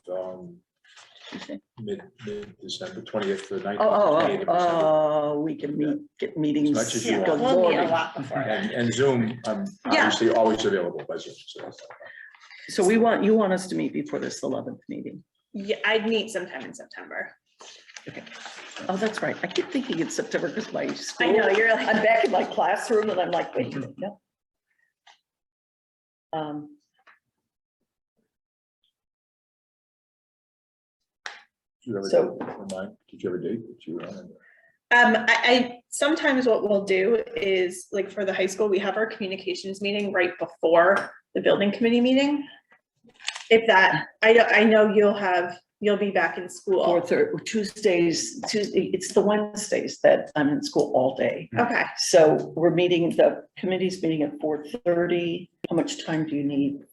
S2: Tuesday?
S3: mid-December, 20th to 19th.
S2: Oh,
S3: 28th of December.
S2: we can get meetings.
S3: As much as you
S1: Yeah,
S3: want.
S2: Good
S1: we'll meet a
S2: Lord.
S1: lot before then.
S3: And Zoom, I'm
S1: Yeah.
S3: obviously always available by Zoom, so that's not
S2: So you want us to meet before this 11th meeting?
S1: Yeah, I'd meet sometime in September.
S2: Oh, that's right. I keep thinking it's September because my school.
S1: I know, you're like.
S2: I'm back in my classroom and I'm like, wait a minute, no.
S3: Do you ever
S2: So-
S3: did you ever date that you wanted?
S1: I sometimes what we'll do is, like, for the high school, we have our communications meeting right before the building committee meeting. If that, I know you'll be back in school.
S2: Tuesdays, it's the Wednesdays that I'm in school all day.
S1: Okay,
S2: So we're meeting, the committee's meeting at 4:30. How much time do you need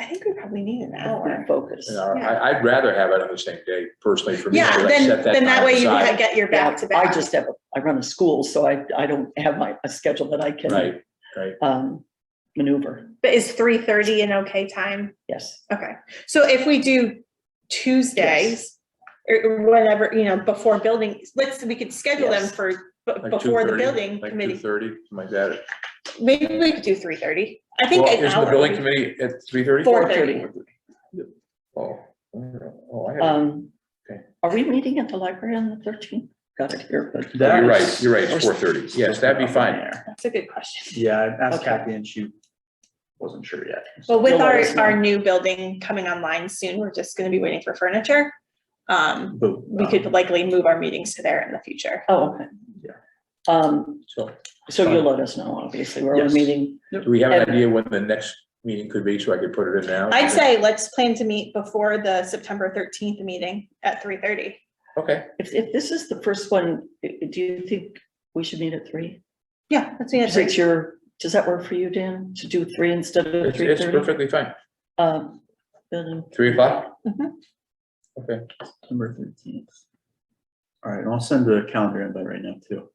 S1: I think we probably need an
S2: to
S1: hour.
S2: focus?
S3: You know,
S1: Yeah.
S3: I'd rather have it on the same day personally for me.
S1: Yeah,
S3: so I
S1: then
S3: set
S1: that
S3: time
S1: way you
S3: aside.
S1: get your back to
S2: I
S1: back.
S2: just I run a school, so I don't have a schedule that I can
S3: Right.
S2: maneuver.
S1: But is 3:30 an okay time?
S2: Yes.
S1: Okay, so if we do Tuesdays, or whenever, you know, before building, we could schedule them
S2: Yes.
S1: for
S3: Like
S1: before the
S3: 2:30,
S1: building
S3: like
S1: committee.
S3: 2:30, something like that.
S1: Maybe we could do 3:30. I think
S3: Well,
S1: an
S3: isn't the
S1: hour.
S3: building committee at 3:30?
S1: 4:30.
S3: Oh, I have. Okay.
S2: Are we meeting at the library on the 13th? Got it here, but.
S3: You're right, it's 4:30. Yes, that'd be fine.
S1: That's a good question.
S4: Yeah, I asked
S2: Okay.
S4: Kathy and she wasn't sure yet.
S1: Well, with
S2: You'll let us know.
S1: our new building coming online soon, we're just gonna be waiting for furniture.
S4: But,
S1: We could likely move our meetings to there in the future.
S2: Oh, okay.
S4: Yeah.
S3: So
S2: So you'll let us know, obviously, where we're
S4: Yes.
S2: meeting.
S3: do we have an
S2: And-
S3: idea when the next meeting could be so I could put it in now?
S1: I'd say let's plan to meet before the September 13th meeting at 3:30.
S3: Okay,
S2: If this is the first one, do you think we should meet at 3?
S1: Yeah, let's meet at
S2: Is
S1: 3.
S2: it does that work for you, Dan, to do 3 instead of
S3: it's
S2: 3:30?
S3: perfectly fine.
S2: Building,
S3: 3:00?
S1: Mhm.
S3: Okay,
S4: September 13th. All right, and I'll send the calendar invite right now too.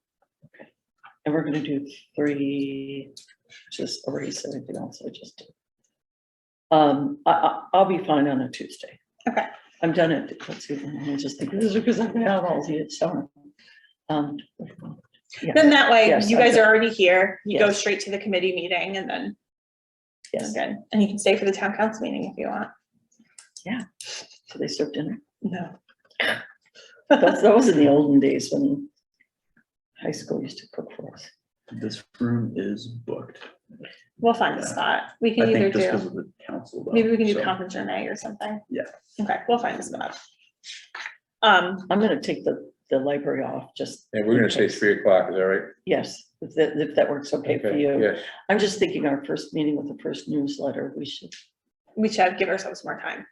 S2: and we're gonna do 3, just erase everything else I just did. I'll be fine on a Tuesday.
S1: Okay.
S2: I'm done at, let's see, I just think this is because I'm out all the summer. Yeah,
S1: Then that way,
S2: Yes,
S1: you guys
S2: okay.
S1: are already here, you go
S2: Yes.
S1: straight to the committee meeting and then,
S2: yes,
S1: good. And you can stay for the town council meeting if you want.
S2: so they serve dinner.
S1: No.
S2: That was in the olden days when high school used to cook for us.
S4: This room is booked.
S1: We'll find a
S4: Yeah.
S1: spot. We
S4: I
S1: can either
S4: think just because
S1: do,
S4: of the council. though,
S1: maybe we can do
S4: so-
S1: conference room A or something.
S4: Yeah.
S1: Okay, we'll find a spot.
S2: I'm gonna take the library off, just.
S3: and we're gonna say 3:00, is that right?
S2: Yes, if that works okay for you.
S3: Yes,
S2: I'm just thinking our first meeting with the first newsletter, we should,
S1: We should give ourselves more time.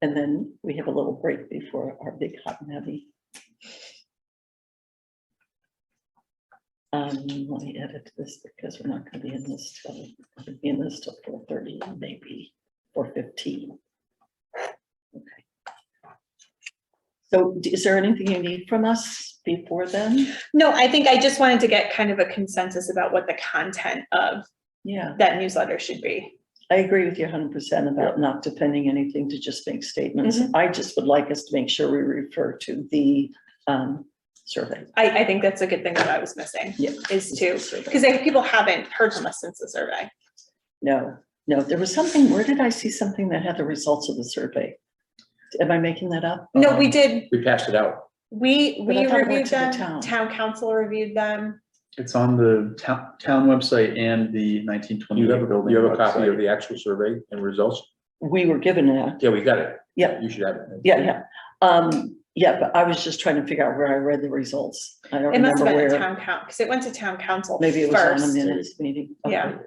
S2: and then we have a little break before our big hot and heavy. Let me edit this because we're not gonna be in this till 4:30, maybe 4:15. Okay. So is there anything you need from us before then?
S1: No, I think I just wanted to get kind of a consensus about what the content of
S2: Yeah,
S1: that newsletter should be.
S2: I agree with you 100% about not defending anything, to just make statements. I just would like us to make sure we refer to the survey.
S1: I think that's a good thing that I was missing,
S2: Yeah.
S1: is to,
S2: Survey.
S1: because people haven't heard from us since the survey.
S2: No, there was something, where did I see something that had the results of the survey? Am I making that up?
S1: No, we did,
S3: We passed it out.
S1: we
S2: But I thought it went
S1: reviewed
S2: to the
S1: them, town council reviewed them.
S4: It's on the town website and the 1928 building.
S3: You have a copy
S4: website.
S3: of the actual survey and results?
S2: We were given that.
S3: Yeah, we got it.
S2: Yeah.
S3: You should have it.
S2: Yeah. Yeah, but I was just trying to figure out where I read the results. I don't
S1: It must
S2: remember
S1: have been a
S2: where.
S1: town count, because it went to town council
S2: Maybe it was on a
S1: first.
S2: minutes meeting. Okay.
S1: Yeah.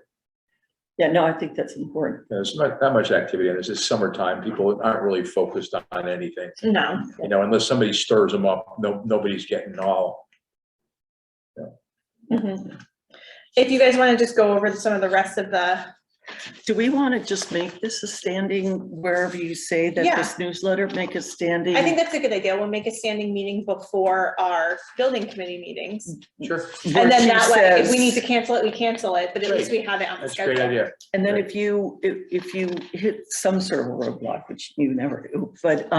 S2: Yeah, no, I think that's important.
S3: There's not that much activity, and it's summertime. People aren't really focused on anything.
S1: No,
S3: You know, unless somebody stirs them up, nobody's getting all.
S1: Mhm. If you guys want to just go over some of the rest of the,
S2: Do we want to just make this a standing, wherever you say that
S1: Yeah.
S2: this newsletter, make a standing?
S1: I think that's a good idea. We'll make a standing meeting before our building committee meetings.
S3: Sure.
S2: where
S1: And then
S2: she
S1: that way, if we
S2: says-
S1: need to cancel it, we cancel it, but at least we have it on the
S3: That's a
S1: schedule.
S3: great idea.
S2: And then if you hit some sort of a roadblock, which you never do, but,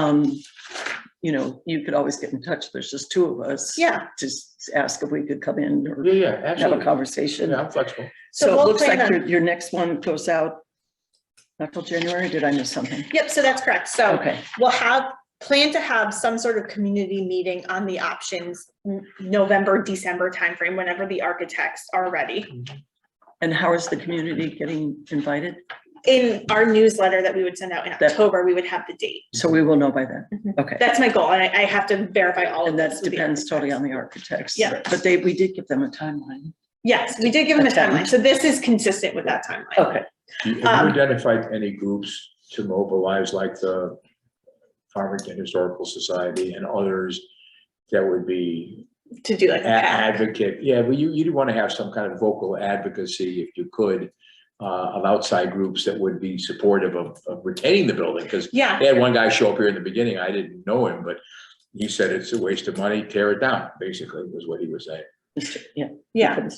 S2: you could always get in touch. There's just two of us.
S1: Yeah.
S2: Just ask if we could come in or
S3: Yeah,
S2: have a
S3: absolutely.
S2: conversation.
S3: Yeah, I'm flexible.
S1: So
S2: So it
S1: we'll
S2: looks
S1: plan
S2: like
S1: on-
S2: your next one goes out not till January. Did I miss something?
S1: Yep, so that's correct. So
S2: Okay,
S1: we'll plan to have some sort of community meeting on the options November, December timeframe, whenever the architects are ready.
S2: and how is the community getting invited?
S1: In our newsletter that we would send out in
S2: That-
S1: October, we would have the date.
S2: So we will know by then.
S1: Mhm.
S2: Okay.
S1: That's my goal, and I have to verify all of
S2: And
S1: this.
S2: that
S1: with the
S2: depends totally
S1: architects.
S2: on the architects.
S1: Yeah.
S2: But we did give them a timeline.
S1: Yes, we did give them a
S2: Attend.
S1: timeline, so this is consistent with that timeline.
S2: Okay.
S3: Have you identified any groups to mobilize, like the Farmington Historical Society and others that would be
S1: To do like a pack.
S3: advocate? Yeah, but you'd want to have some kind of vocal advocacy, if you could, of outside groups that would be supportive of retaining the building, because
S1: Yeah,
S3: they had one guy show up here in the beginning. I didn't know him, but he said it's a waste of money, tear it down, basically, was what he was saying.
S2: Yeah.
S1: yeah.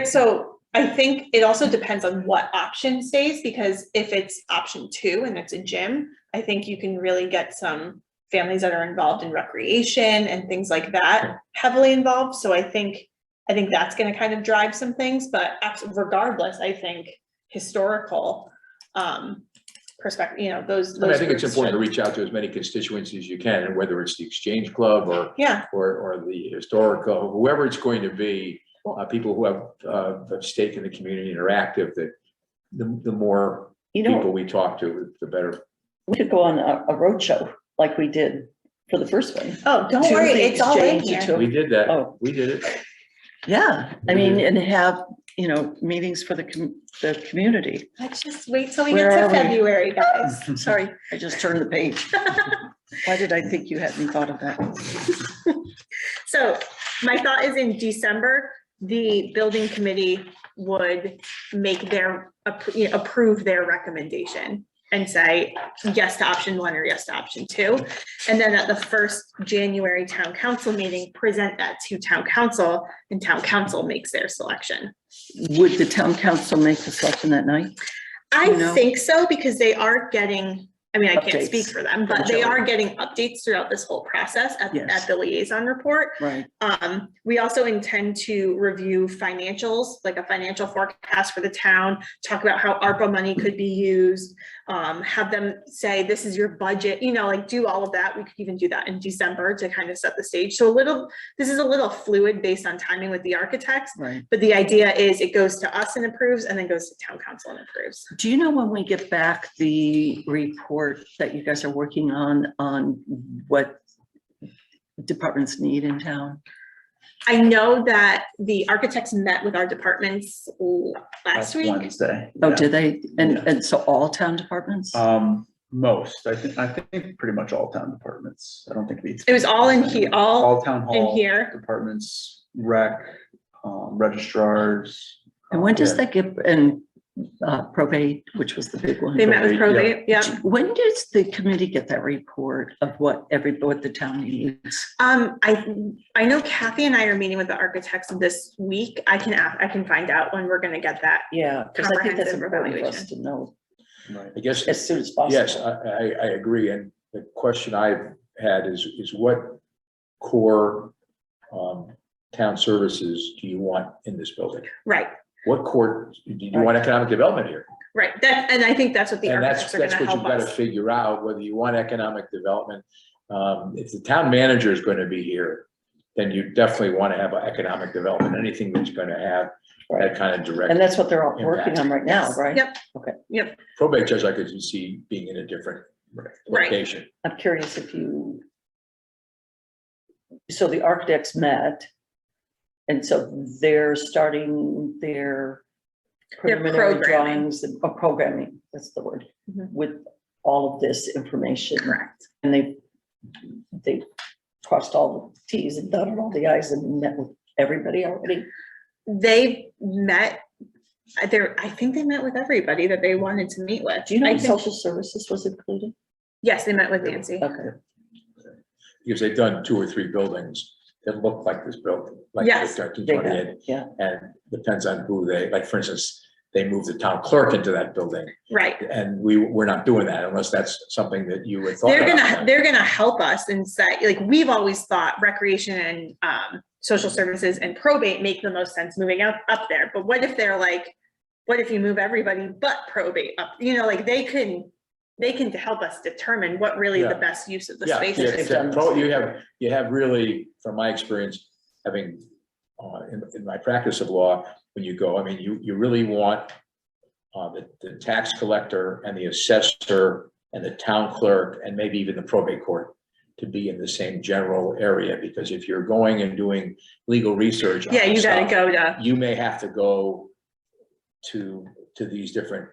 S1: So I think it also depends on what option stays, because if it's option 2 and it's a gym, I think you can really get some families that are involved in recreation and things like that heavily involved. So I think that's gonna kind of drive some things, but regardless, I think historical perspective, those.
S3: And I think it's
S1: groups
S3: important to
S1: should-
S3: reach out to as many constituents as you can, and whether it's the Exchange Club
S1: Yeah,
S3: or the historical, whoever it's going to be, people who have a stake in the community and are active, that the more people we talk to, the better.
S2: We could go on a roadshow like we did for the first one.
S1: oh, don't
S2: To
S1: worry,
S2: the
S1: it's all in
S2: exchange,
S1: here.
S3: We did that.
S2: Oh.
S3: We did it.
S2: Yeah, I mean, and have, meetings for the community.
S1: Let's just wait till we
S2: Where
S1: get
S2: are
S1: to
S2: we?
S1: February, guys.
S2: Sorry, I just turned the page. Why did I think you hadn't thought of that?
S1: So my thought is in December, the building committee would make approve their recommendation and say yes to option 1 or yes to option 2. And then at the first January town council meeting, present that to town council, and town council makes their selection.
S2: Would the town council make the selection that night?
S1: I
S2: You know?
S1: think so, because they are getting, I mean, I can't
S2: Updates
S1: speak for them,
S2: from
S1: but they
S2: Joey.
S1: are getting updates throughout this whole process at
S2: Yes.
S1: the liaison report.
S2: Right.
S1: We also intend to review financials, like a financial forecast for the town, talk about how ARPA money could be used, have them say, this is your budget, like do all of that. We could even do that in December to kind of set the stage. So this is a little fluid based on timing with the architects,
S2: Right.
S1: but the idea is it goes to us and approves, and then goes to town council and approves.
S2: Do you know when we get back the report that you guys are working on what departments need in town?
S1: I know that the architects met with our departments last week.
S4: Wednesday.
S2: Oh,
S4: Yeah.
S2: did they?
S4: Yeah.
S2: And so all town departments?
S4: Most, I think pretty much all town departments. I don't think
S1: It was all in here, all
S4: town
S1: in
S4: hall
S1: here.
S4: departments rec, registrars.
S2: And when does
S3: Yeah.
S2: that get, and probate, which was the big one?
S1: They met with
S4: Probate,
S1: probate, yeah.
S2: When does the committee get that report of what the town needs?
S1: I know Kathy and I are meeting with the architects this week. I can find out when we're gonna get that.
S2: Yeah, because I think that's
S1: Comprehensive
S2: important for us
S1: evaluation.
S2: to know
S4: Right.
S3: I guess,
S2: as soon as possible.
S3: yes, I agree. And the question I've had is what core town services do you want in this building?
S1: Right,
S3: What core, do you want economic development here?
S1: right. And I think that's what the
S3: And
S1: architects are
S3: that's
S1: gonna
S3: what you've
S1: help
S3: got to
S1: us.
S3: figure out, whether you want economic development. If the town manager is going to be here, then you definitely want to have economic development, anything that's going to have that kind of direct.
S2: And that's what they're all working
S3: Impact.
S2: on right now,
S1: Yes.
S2: right?
S1: Yep.
S2: Okay.
S1: Yep,
S3: Probate judge, I could see being in a different
S1: Right.
S3: location.
S2: I'm curious if so the architects met, and so they're starting their preliminary
S1: programming.
S2: drawings, or programming, that's the word,
S1: Mhm.
S2: with all of this information.
S1: correct.
S2: And they crossed all the Ts and dotted all the Is and met with everybody already.
S1: They met, I think they met with everybody that they wanted to meet with.
S2: Do you know
S1: I
S2: if
S1: think-
S2: social services was included?
S1: Yes, they met with Nancy.
S2: Okay.
S3: Because they've done 2 or 3 buildings that look like this building, like
S1: Yes.
S2: They
S3: 1328.
S2: have, yeah.
S3: And depends on who they, like, for instance, they moved the town clerk into that building,
S1: Right.
S3: and we're not doing that unless that's something that you would thought about.
S1: They're gonna help us and say, like, we've always thought recreation and social services and probate make the most sense moving up there. But what if they're like, what if you move everybody but probate up? You know, like they can help us determine what really the
S3: Yeah.
S1: best use of the
S3: Yeah,
S1: space
S3: yeah,
S1: is.
S2: They've done this
S3: you have really, from my experience, having, in my practice of law, when you go, I mean, you really want the tax collector and the assessor and the town clerk and maybe even the probate court to be in the same general area, because if you're going and doing legal research on
S1: Yeah, you
S3: this
S1: gotta
S3: stuff,
S1: go to,
S3: you may have to go to these different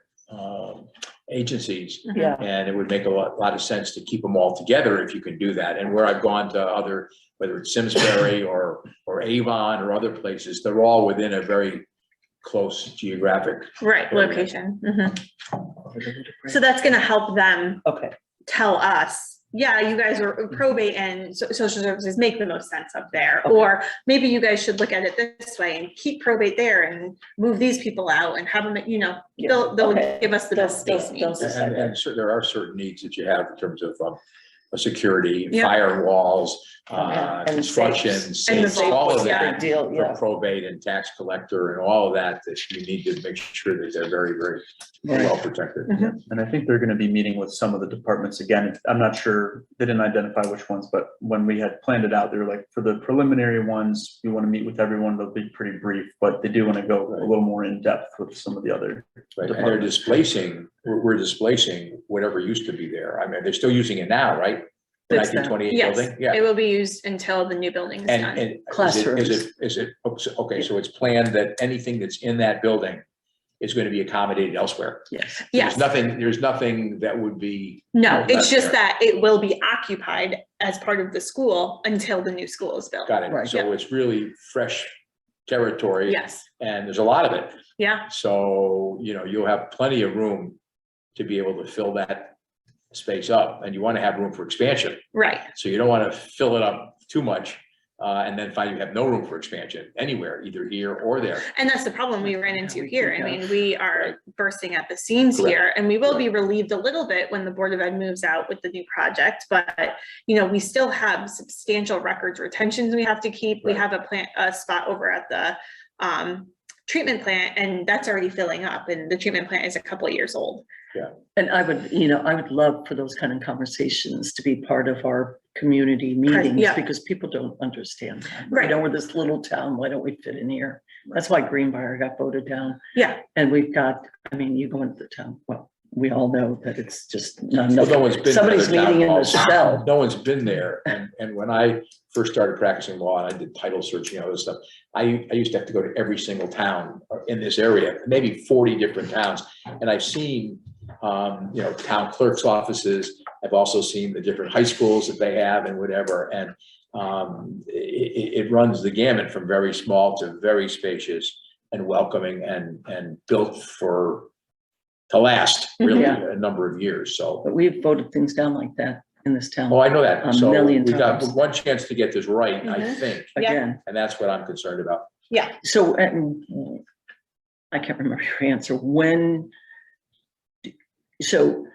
S3: agencies.
S2: Yeah,
S3: And it would make a lot of sense to keep them all together if you can do that. And where I've gone to other, whether it's Simsbury or Avon or other places, they're all within a very close geographic.
S1: right,
S3: area.
S1: location. Mhm. So that's gonna help them
S2: okay,
S1: tell us, yeah, you guys are probate and social services make the most sense up there.
S2: Okay.
S1: Or maybe you guys should look at it this way and keep probate there and move these people out and have them, you know,
S2: Yeah,
S1: they'll
S2: okay.
S1: give us the best space
S2: They'll
S1: needs.
S2: decide.
S3: And so there are certain needs that you have in terms of security,
S1: Yeah.
S3: firewalls,
S2: And
S3: construction,
S2: safes.
S1: And the
S3: safes, all
S1: safes,
S3: of
S1: yeah.
S3: that.
S2: big deal,
S3: For
S2: yeah.
S3: probate and tax collector and all of that, that you need to make sure that they're very, very
S2: Right.
S3: well protected.
S1: Mhm.
S4: And I think they're gonna be meeting with some of the departments again. I'm not sure, they didn't identify which ones, but when we had planned it out, they were like, for the preliminary ones, we wanna meet with everyone, they'll be pretty brief, but they do wanna go a little more in depth with some of the other.
S3: Right, and they're
S4: departments.
S3: displacing, we're displacing whatever used to be there. I mean, they're still using it now, right? The
S2: It's there.
S3: 1928
S1: Yes,
S3: building,
S1: it
S3: yeah.
S1: will be used until the new building is
S3: And
S1: done.
S3: is
S2: Classrooms.
S3: it, okay, so it's planned that anything that's in that building is going to be accommodated elsewhere.
S2: Yes.
S1: Yes,
S3: There's nothing that would be.
S1: no, it's
S3: left
S1: just
S3: there.
S1: that it will be occupied as part of the school until the new school is built.
S3: Got it.
S2: Right.
S3: So it's really fresh territory.
S1: Yes,
S3: And there's a lot of it.
S1: yeah,
S3: So, you'll have plenty of room to be able to fill that space up, and you want to have room for expansion.
S1: right.
S3: So you don't want to fill it up too much, and then find you have no room for expansion anywhere, either here or there.
S1: And that's the problem we ran into here. I
S2: Yeah.
S1: mean, we are bursting at the seams
S3: Correct.
S1: here, and we will be relieved a little bit when the Board of Ed moves out with the new project. But, we still have substantial records retentions we have to keep. We
S3: Right.
S1: have a spot over at the treatment plant, and that's already filling up, and the treatment plant is a couple of years old.
S2: And I would love for those kind of conversations to be part of our community meetings,
S1: yeah.
S2: because people don't understand that.
S1: Right.
S2: We're this little town, why don't we fit in here? That's why Greenbrier got voted down.
S1: Yeah.
S2: And we've got, you go into the town, well, we all know that it's just not
S3: Well,
S2: enough.
S3: no one's been. to
S2: Somebody's
S3: other town
S2: meeting in the
S3: halls.
S2: cell.
S3: No one's been there, and when I first started practicing law and I did title searching, all this stuff, I used to have to go to every single town in this area, maybe 40 different towns, and I've seen town clerks' offices. I've also seen the different high schools that they have and whatever, and it runs the gamut from very small to very spacious and welcoming and built to last really
S2: Yeah.
S3: a number of years, so.
S2: But we've voted things down like that in this town.
S3: Oh, I know that,
S2: A
S3: so
S2: million
S3: we got
S2: times.
S3: one chance to get this right, I
S1: Mhm.
S3: think,
S1: Yeah.
S2: Again,
S3: and that's what I'm concerned about.
S2: so I can't remember your answer. So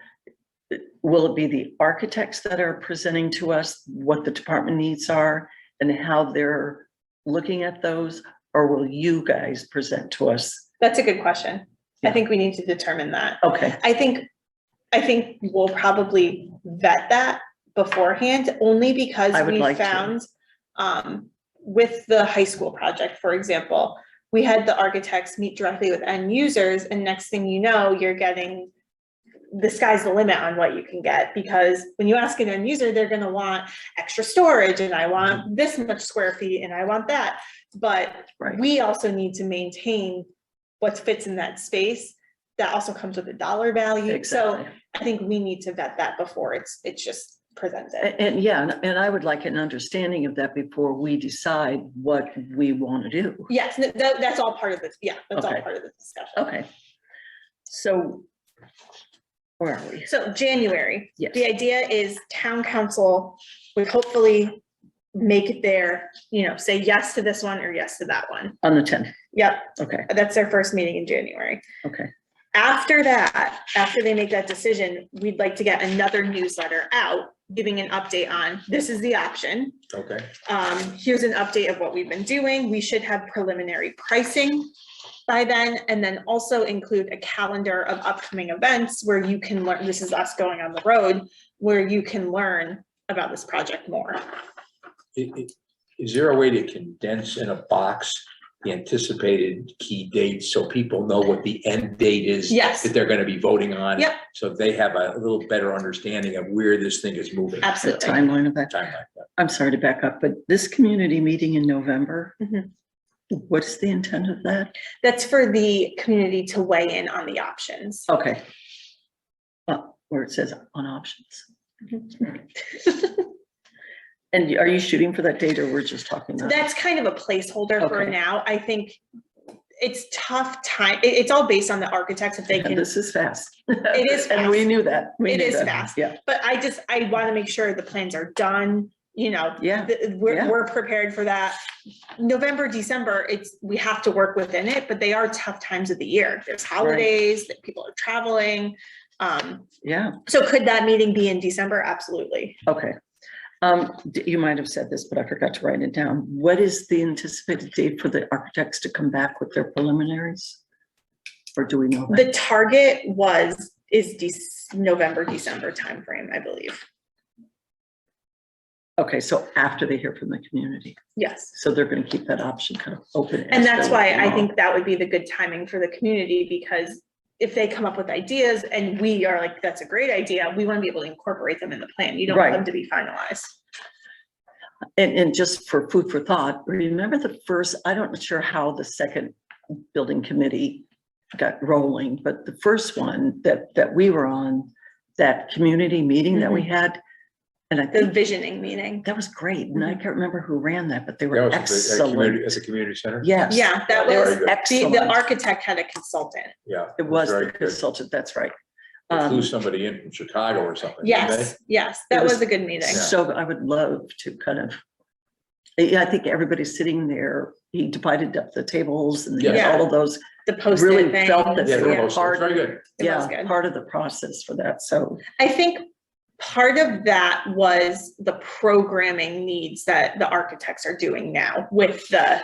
S2: will it be the architects that are presenting to us what the department needs are and how they're looking at those? Or will you guys present to us?
S1: That's a good question. I
S2: Yeah.
S1: think we need to determine that.
S2: Okay,
S1: I think we'll probably vet that beforehand, only because
S2: I would
S1: we
S2: like to.
S1: found, with the high school project, for example, we had the architects meet directly with end users, and next thing you know, you're getting, the sky's the limit on what you can get, because when you ask an end user, they're gonna want extra storage, and I want this much square feet, and I want that. But
S2: right.
S1: we also need to maintain what fits in that space. That also comes with a dollar value. So
S2: Exactly.
S1: I think we need to vet that before it's just presented.
S2: And yeah, and I would like an understanding of that before we decide what we want to do.
S1: Yes, that's all part of this. Yeah, that's all
S2: Okay.
S1: part of the discussion.
S2: Okay. So where are we?
S1: So January,
S2: Yes.
S1: the idea is town council would hopefully make it their, say yes to this one or yes to that one.
S2: On the 10th.
S1: Yep,
S2: Okay,
S1: that's their first meeting in January.
S2: okay.
S1: After that, after they make that decision, we'd like to get another newsletter out, giving an update on, this is the option.
S3: Okay,
S1: Here's an update of what we've been doing. We should have preliminary pricing by then, and then also include a calendar of upcoming events where you can learn, this is us going on the road, where you can learn about this project more.
S3: Is there a way to condense in a box the anticipated key dates so people know what the end date is?
S1: Yes.
S3: That they're gonna be voting on?
S1: Yep.
S3: So they have a little better understanding of where this thing is moving.
S2: The
S1: Absolutely.
S2: timeline of that.
S3: Time like that.
S2: I'm sorry to back up, but this community meeting in November,
S1: Mhm.
S2: what is the intent of that?
S1: That's for the community to weigh in on the options.
S2: Okay. Where it says on options. And are you shooting for that date or we're just talking? Now?
S1: That's kind of a placeholder for
S2: Okay.
S1: now. I think it's tough time. It's all based on the architects if they can,
S2: This is fast.
S1: It is
S2: And we
S1: fast.
S2: knew that. We
S1: It
S2: knew
S1: is
S2: that.
S1: fast.
S2: Yeah,
S1: but I want to make sure the plans are done,
S2: yeah.
S1: we're prepared for that. November, December, we have to work within it, but they are tough times of the year. There's holidays, that people are traveling.
S2: Yeah,
S1: So could that meeting be in December? Absolutely.
S2: okay. You might have said this, but I forgot to write it down. What is the anticipated date for the architects to come back with their preliminaries? Or do we know that?
S1: The target is November, December timeframe, I believe.
S2: Okay, so after they hear from the community,
S1: Yes.
S2: so they're gonna keep that option kind of open.
S1: And
S2: as
S1: that's
S2: they're
S1: why
S2: working
S1: I
S2: on.
S1: think that would be the good timing for the community, because if they come up with ideas and we are like, that's a great idea, we want to be able to incorporate them in the plan. You don't want
S2: Right.
S1: them to be finalized.
S2: And just for food for thought, remember the first, I'm not sure how the second building committee got rolling, but the first one that we were on, that community meeting that we had, and I
S1: The
S2: think
S1: visioning meeting.
S2: that was great. And I can't remember who ran that, but they
S3: That
S2: were
S3: was at the
S2: excellent.
S3: community center?
S2: Yes.
S1: Yeah, that
S3: Very
S1: was,
S3: good.
S1: the
S2: Excellent.
S1: architect had a consultant.
S3: Yeah.
S2: It was
S3: very
S2: the
S3: good.
S2: consultant, that's right.
S3: They flew somebody in from Chicago or something. didn't
S1: Yes, yes, that
S2: It was-
S1: was a good meeting.
S3: Yeah.
S2: So I would love to kind of, yeah, I think everybody's sitting there, he divided up the tables and they had
S1: Yeah.
S2: all of those,
S1: The post-it
S2: really
S1: things.
S2: felt that
S3: they? Yeah,
S2: they were
S3: those-
S2: part,
S3: very good.
S1: It was
S2: yeah,
S1: good.
S2: part of the process for that, so.
S1: I think part of that was the programming needs that the architects are doing now with the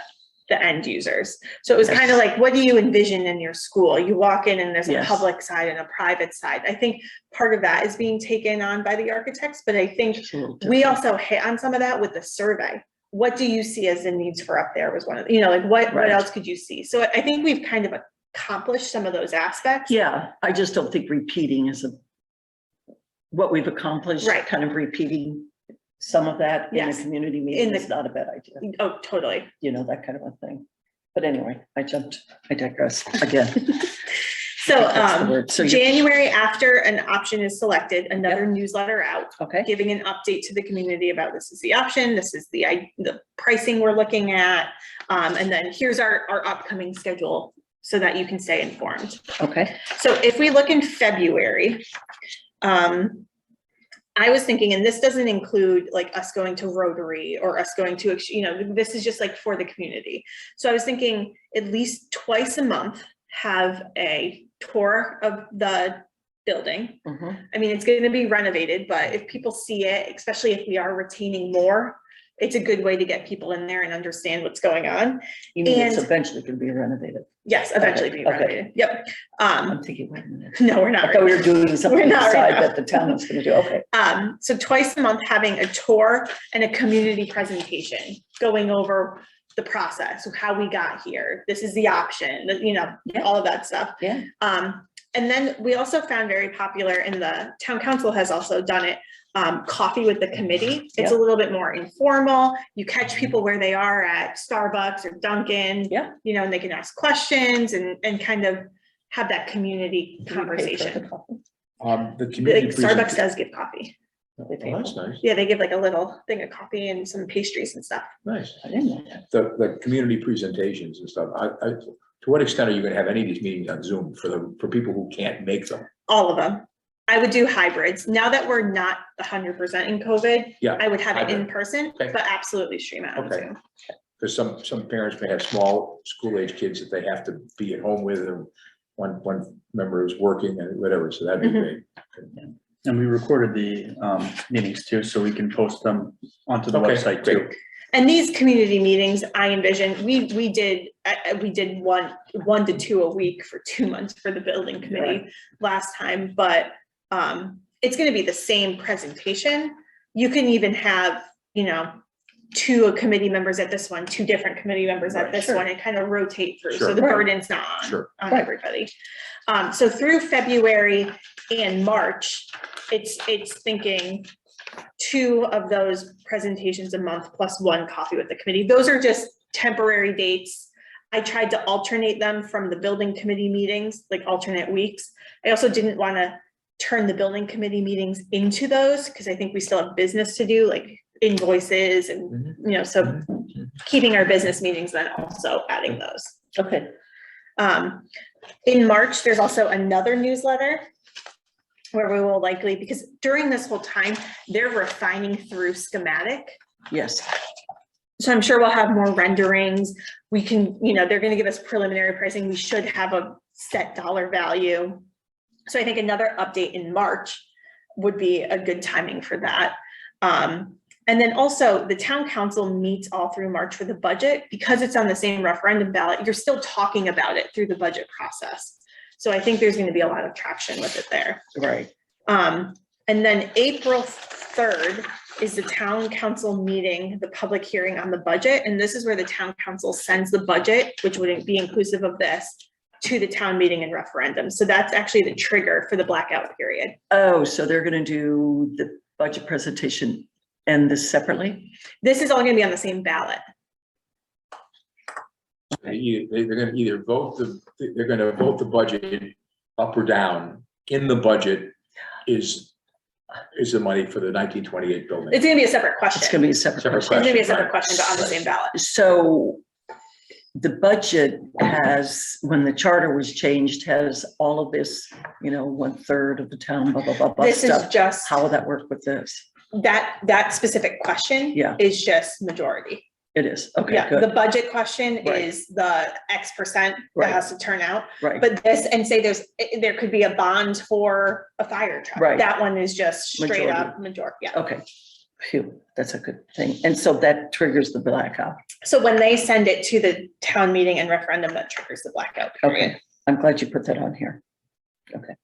S1: end users. So it was kind of like, what do you envision in your school? You walk in and there's a
S2: Yes.
S1: public side and a private side. I think part of that is being taken on by the architects, but I think
S2: It's a little
S1: we
S2: different.
S1: also hit on some of that with the survey. What do you see as the needs for up there was one of, like what
S2: Right.
S1: else could you see? So I think we've kind of accomplished some of those aspects.
S2: Yeah, I just don't think repeating is what we've accomplished,
S1: Right.
S2: kind of repeating some of that in a
S1: Yes.
S2: community
S1: In
S2: meeting
S1: the-
S2: is not a bad idea,
S1: Oh, totally.
S2: that kind of a thing. But anyway, I digress again.
S1: So,
S2: That's the word. So you're-
S1: January, after an option is selected, another newsletter out,
S2: Okay,
S1: giving an update to the community about this is the option, this is the pricing we're looking at. And then here's our upcoming schedule so that you can stay informed.
S2: okay,
S1: So if we look in February, I was thinking, and this doesn't include like us going to Rotary or us going to, this is just like for the community. So I was thinking at least twice a month, have a tour of the building.
S2: mhm.
S1: I mean, it's going to be renovated, but if people see it, especially if we are retaining more, it's a good way to get people in there and understand what's going on.
S2: You mean it's
S1: And-
S2: eventually gonna be renovated?
S1: Yes, eventually be
S2: Okay.
S1: renovated. Yep.
S2: I'm thinking, wait a minute.
S1: No, we're not.
S2: I thought we were doing
S1: We're
S2: something
S1: not right
S2: aside
S1: now.
S2: that the town was gonna do, okay.
S1: So twice a month, having a tour and a community presentation, going over the process of how we got here. This is the option,
S2: Yeah.
S1: all of that stuff.
S2: Yeah.
S1: And then we also found very popular, and the town council has also done it, coffee with the committee. It's a little bit more informal. You catch people where they are at Starbucks or Dunkin'.
S2: Yeah.
S1: And they can ask questions and kind of have that community
S2: Do we pay for the
S1: conversation.
S2: coffee?
S3: The
S1: Like
S3: community.
S1: Starbucks does give coffee.
S2: They pay
S3: Oh,
S2: for
S3: that's
S2: it?
S3: nice,
S1: Yeah, they give like a little thing of coffee and some pastries and stuff.
S3: nice.
S2: I didn't know that.
S3: The community presentations and stuff, to what extent are you gonna have any of these meetings on Zoom for people who can't make them?
S1: All of them. I would do hybrids. Now that we're not 100% in COVID,
S3: Yeah,
S1: I would have it in
S3: hybrid.
S1: person,
S3: Okay.
S1: but absolutely stream it on
S3: Okay.
S1: Zoom.
S3: Because some parents may have small school-age kids that they have to be at home with, or one member is working and whatever, so that'd be great.
S4: And we recorded the meetings too, so we can post them onto the
S3: Okay,
S4: website too.
S3: great.
S1: And these community meetings, I envision, we did one to two a week for 2 months for the building committee last time, but it's gonna be the same presentation. You can even have, two committee members at this one, two different committee members at
S3: Right,
S1: this
S2: sure.
S1: one, and kind of rotate through, so
S3: Sure.
S1: the
S2: Right.
S1: burden's not
S3: Sure.
S1: on
S2: Right.
S1: everybody. So through February and March, it's thinking 2 of those presentations a month plus 1 coffee with the committee. Those are just temporary dates. I tried to alternate them from the building committee meetings, like alternate weeks. I also didn't want to turn the building committee meetings into those, because I think we still have business to do, like invoices and, so keeping our business meetings, then also adding those.
S2: Okay,
S1: In March, there's also another newsletter where we will likely, because during this whole time, they're refining through schematic.
S2: yes,
S1: So I'm sure we'll have more renderings. We can, they're gonna give us preliminary pricing. We should have a set dollar value. So I think another update in March would be a good timing for that. And then also the town council meets all through March for the budget, because it's on the same referendum ballot. You're still talking about it through the budget process. So I think there's going to be a lot of traction with it there.
S2: right,
S1: And then April 3rd is the town council meeting, the public hearing on the budget. And this is where the town council sends the budget, which would be inclusive of this, to the town meeting and referendum. So that's actually the trigger for the blackout period.
S2: oh, so they're gonna do the budget presentation and this separately?
S1: This is all going to be on the same ballot.
S3: They're gonna either they're gonna vote the budget up or down. In the budget is the money for the 1928 building.
S1: It's going to be a separate question.
S2: It's gonna be a separate
S3: Separate
S2: question.
S1: It's gonna be a
S3: question,
S1: separate
S3: right.
S1: question, but on the same ballot.
S2: So the budget has, when the charter was changed, has all of this, 1/3 of the town, blah, blah, blah, blah
S1: This is
S2: stuff.
S1: just,
S2: How will that work with this?
S1: that specific question
S2: Yeah.
S1: is just majority.
S2: It is, okay,
S1: Yeah, the
S2: good,
S1: budget question
S2: Right.
S1: is the X%
S2: Right.
S1: that has to turn out.
S2: right,
S1: But this, and say there could be a bond for a fire truck.
S2: Right.
S1: That one is just straight up majority, yeah.
S2: okay. Phew, that's a good thing. And so that triggers the blackout.
S1: So when they send it to the town meeting and referendum, that triggers the blackout period.
S2: Okay, I'm glad you put that on here. Okay.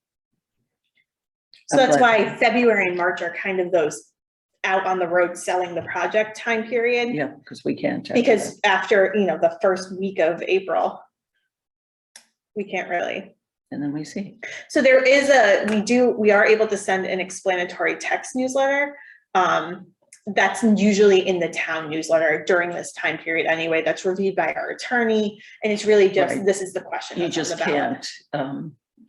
S1: So that's why February and March are kind of those out on the road selling the project time period.
S2: Yeah, because we can't.
S1: Because after, the first week of April, we can't really.
S2: And then we see.
S1: So there is we are able to send an explanatory text newsletter. That's usually in the town newsletter during this time period anyway, that's reviewed by our attorney. And it's really just,
S2: Right.
S1: This is the question.
S2: You
S1: that's on
S2: just
S1: the ballot.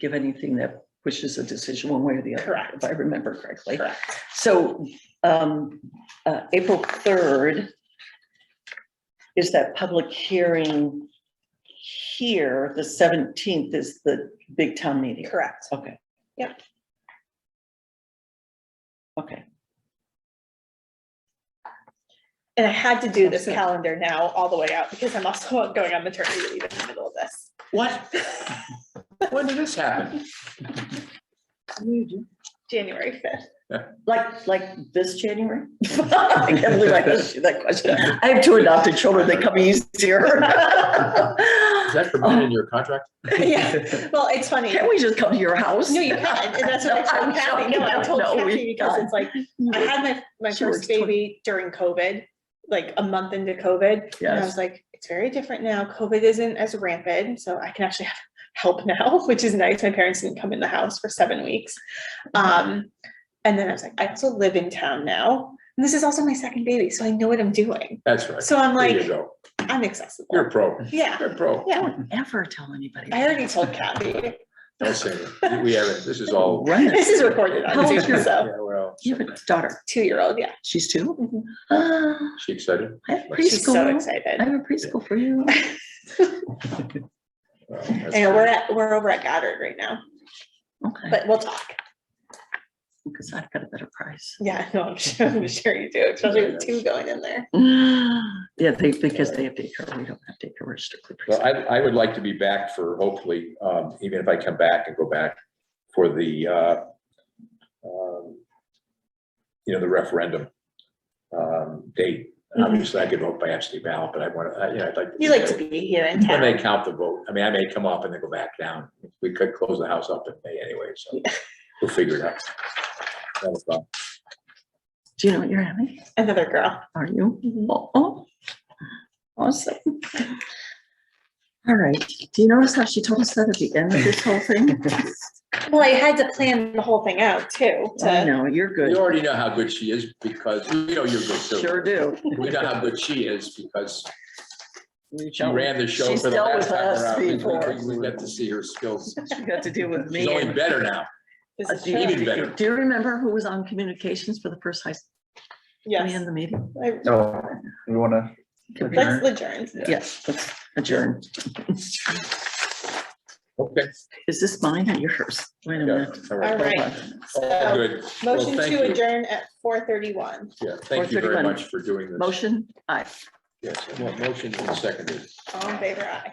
S2: give anything that pushes a decision one way or the other.
S1: Correct.
S2: If I remember correctly.
S1: Correct.
S2: So, April 3rd is that public hearing here. The 17th is the big town meeting.
S1: Correct.
S2: Okay.
S1: Yep.
S2: Okay.
S1: And I had to do this
S2: Sounds good.
S1: calendar now all the way out because I'm also going on maternity leave in the middle of this.
S3: What? When did this happen?
S1: January 5th.
S2: Like this January? I can't believe I asked you that question. I have 2 adopted children. They come easier.
S3: Is that permitted in your contract?
S1: Yeah, well, it's funny.
S2: Can't we just come to your house?
S1: No, you can, and that's what I told
S2: I'm
S1: Kathy.
S2: joking.
S1: No, I told
S2: No, we
S1: Kathy because
S2: can't.
S1: it's like, I had my
S2: She
S1: first
S2: works 20
S1: baby during COVID, like a month into COVID. And I
S2: Yes.
S1: was like, it's very different now. COVID isn't as rampant, so I can actually have help now, which is nice. My parents didn't come in the house for 7 weeks. And then I was like, I also live in town now. And this is also my second baby, so I know what I'm doing.
S3: That's right.
S1: So I'm
S3: There you
S1: like,
S3: go.
S1: I'm accessible.
S3: You're a pro.
S1: Yeah,
S3: You're a pro.
S1: yeah.
S2: Don't ever tell anybody.
S1: I already told Kathy.
S3: Don't say it. We haven't, this is all.
S2: Run
S1: This
S2: it.
S1: is recorded
S2: How
S1: on
S2: old's
S1: Zoom,
S2: your-
S1: so
S3: Yeah, well,
S2: You have a daughter.
S1: 2-year-old, yeah.
S2: She's 2?
S1: Mhm.
S2: Ah,
S3: she excited?
S2: I have
S1: She's so
S2: preschool. I
S1: excited.
S2: have a preschool for you.
S3: Well, that's
S1: And
S3: good.
S1: we're over at Goddard right now,
S2: Okay,
S1: but we'll talk.
S2: because I've got a better price.
S1: Yeah, no, I'm sure you do, especially with 2 going in there.
S2: Yeah, because they have daycare. We don't have daycare. We're strictly
S3: Well,
S2: preschool.
S3: I would like to be back for hopefully, even if I come back and go back for the, the referendum date.
S1: Mhm.
S3: Obviously, I could vote by absentee ballot, but I want to, I'd like.
S1: You like to be here in
S3: When they
S1: town.
S3: count the vote, I mean, I may come up and then go back down. We could close the house up in May anyway, so we'll figure it out. That was fun.
S2: Do you know what you're having?
S1: Another girl.
S2: Are you?
S1: Mhm.
S2: Oh, awesome. All right. Do you notice how she told us that at the end of this whole thing?
S1: Well, I had to plan the whole thing out too.
S2: I
S1: To,
S2: know, you're
S3: You
S2: good.
S3: already know how good she is because, we know you're good too.
S2: Sure do.
S3: We know how good she is because she
S2: Dealt-
S3: ran the show
S2: she's
S3: for the
S2: dealt
S3: last
S2: with
S3: time
S2: us
S3: around.
S2: before.
S3: We got to see her skills.
S2: She got to deal with
S3: She's
S2: me.
S3: only
S2: and-
S3: better now.
S1: this is
S2: Do you-
S1: true.
S3: Even better.
S2: Do you remember who was on communications for the first high school in
S1: Yes.
S2: the meeting?
S4: No, we wanna.
S1: Let's adjourn.
S2: Yes, let's adjourn.
S3: Okay.
S2: Is this mine or yours? Wait a
S3: Yeah,
S2: minute.
S3: all
S1: All
S3: right.
S1: right.
S2: Hold
S3: All
S1: So,
S3: good. Well,
S1: motion
S3: thank
S1: to
S3: you.
S1: adjourn at 4:31.
S3: Yeah, thank you very
S2: 4:31.
S3: much for doing this.
S2: Motion, aye.
S3: Yes, motion and seconded.
S1: All in favor, aye.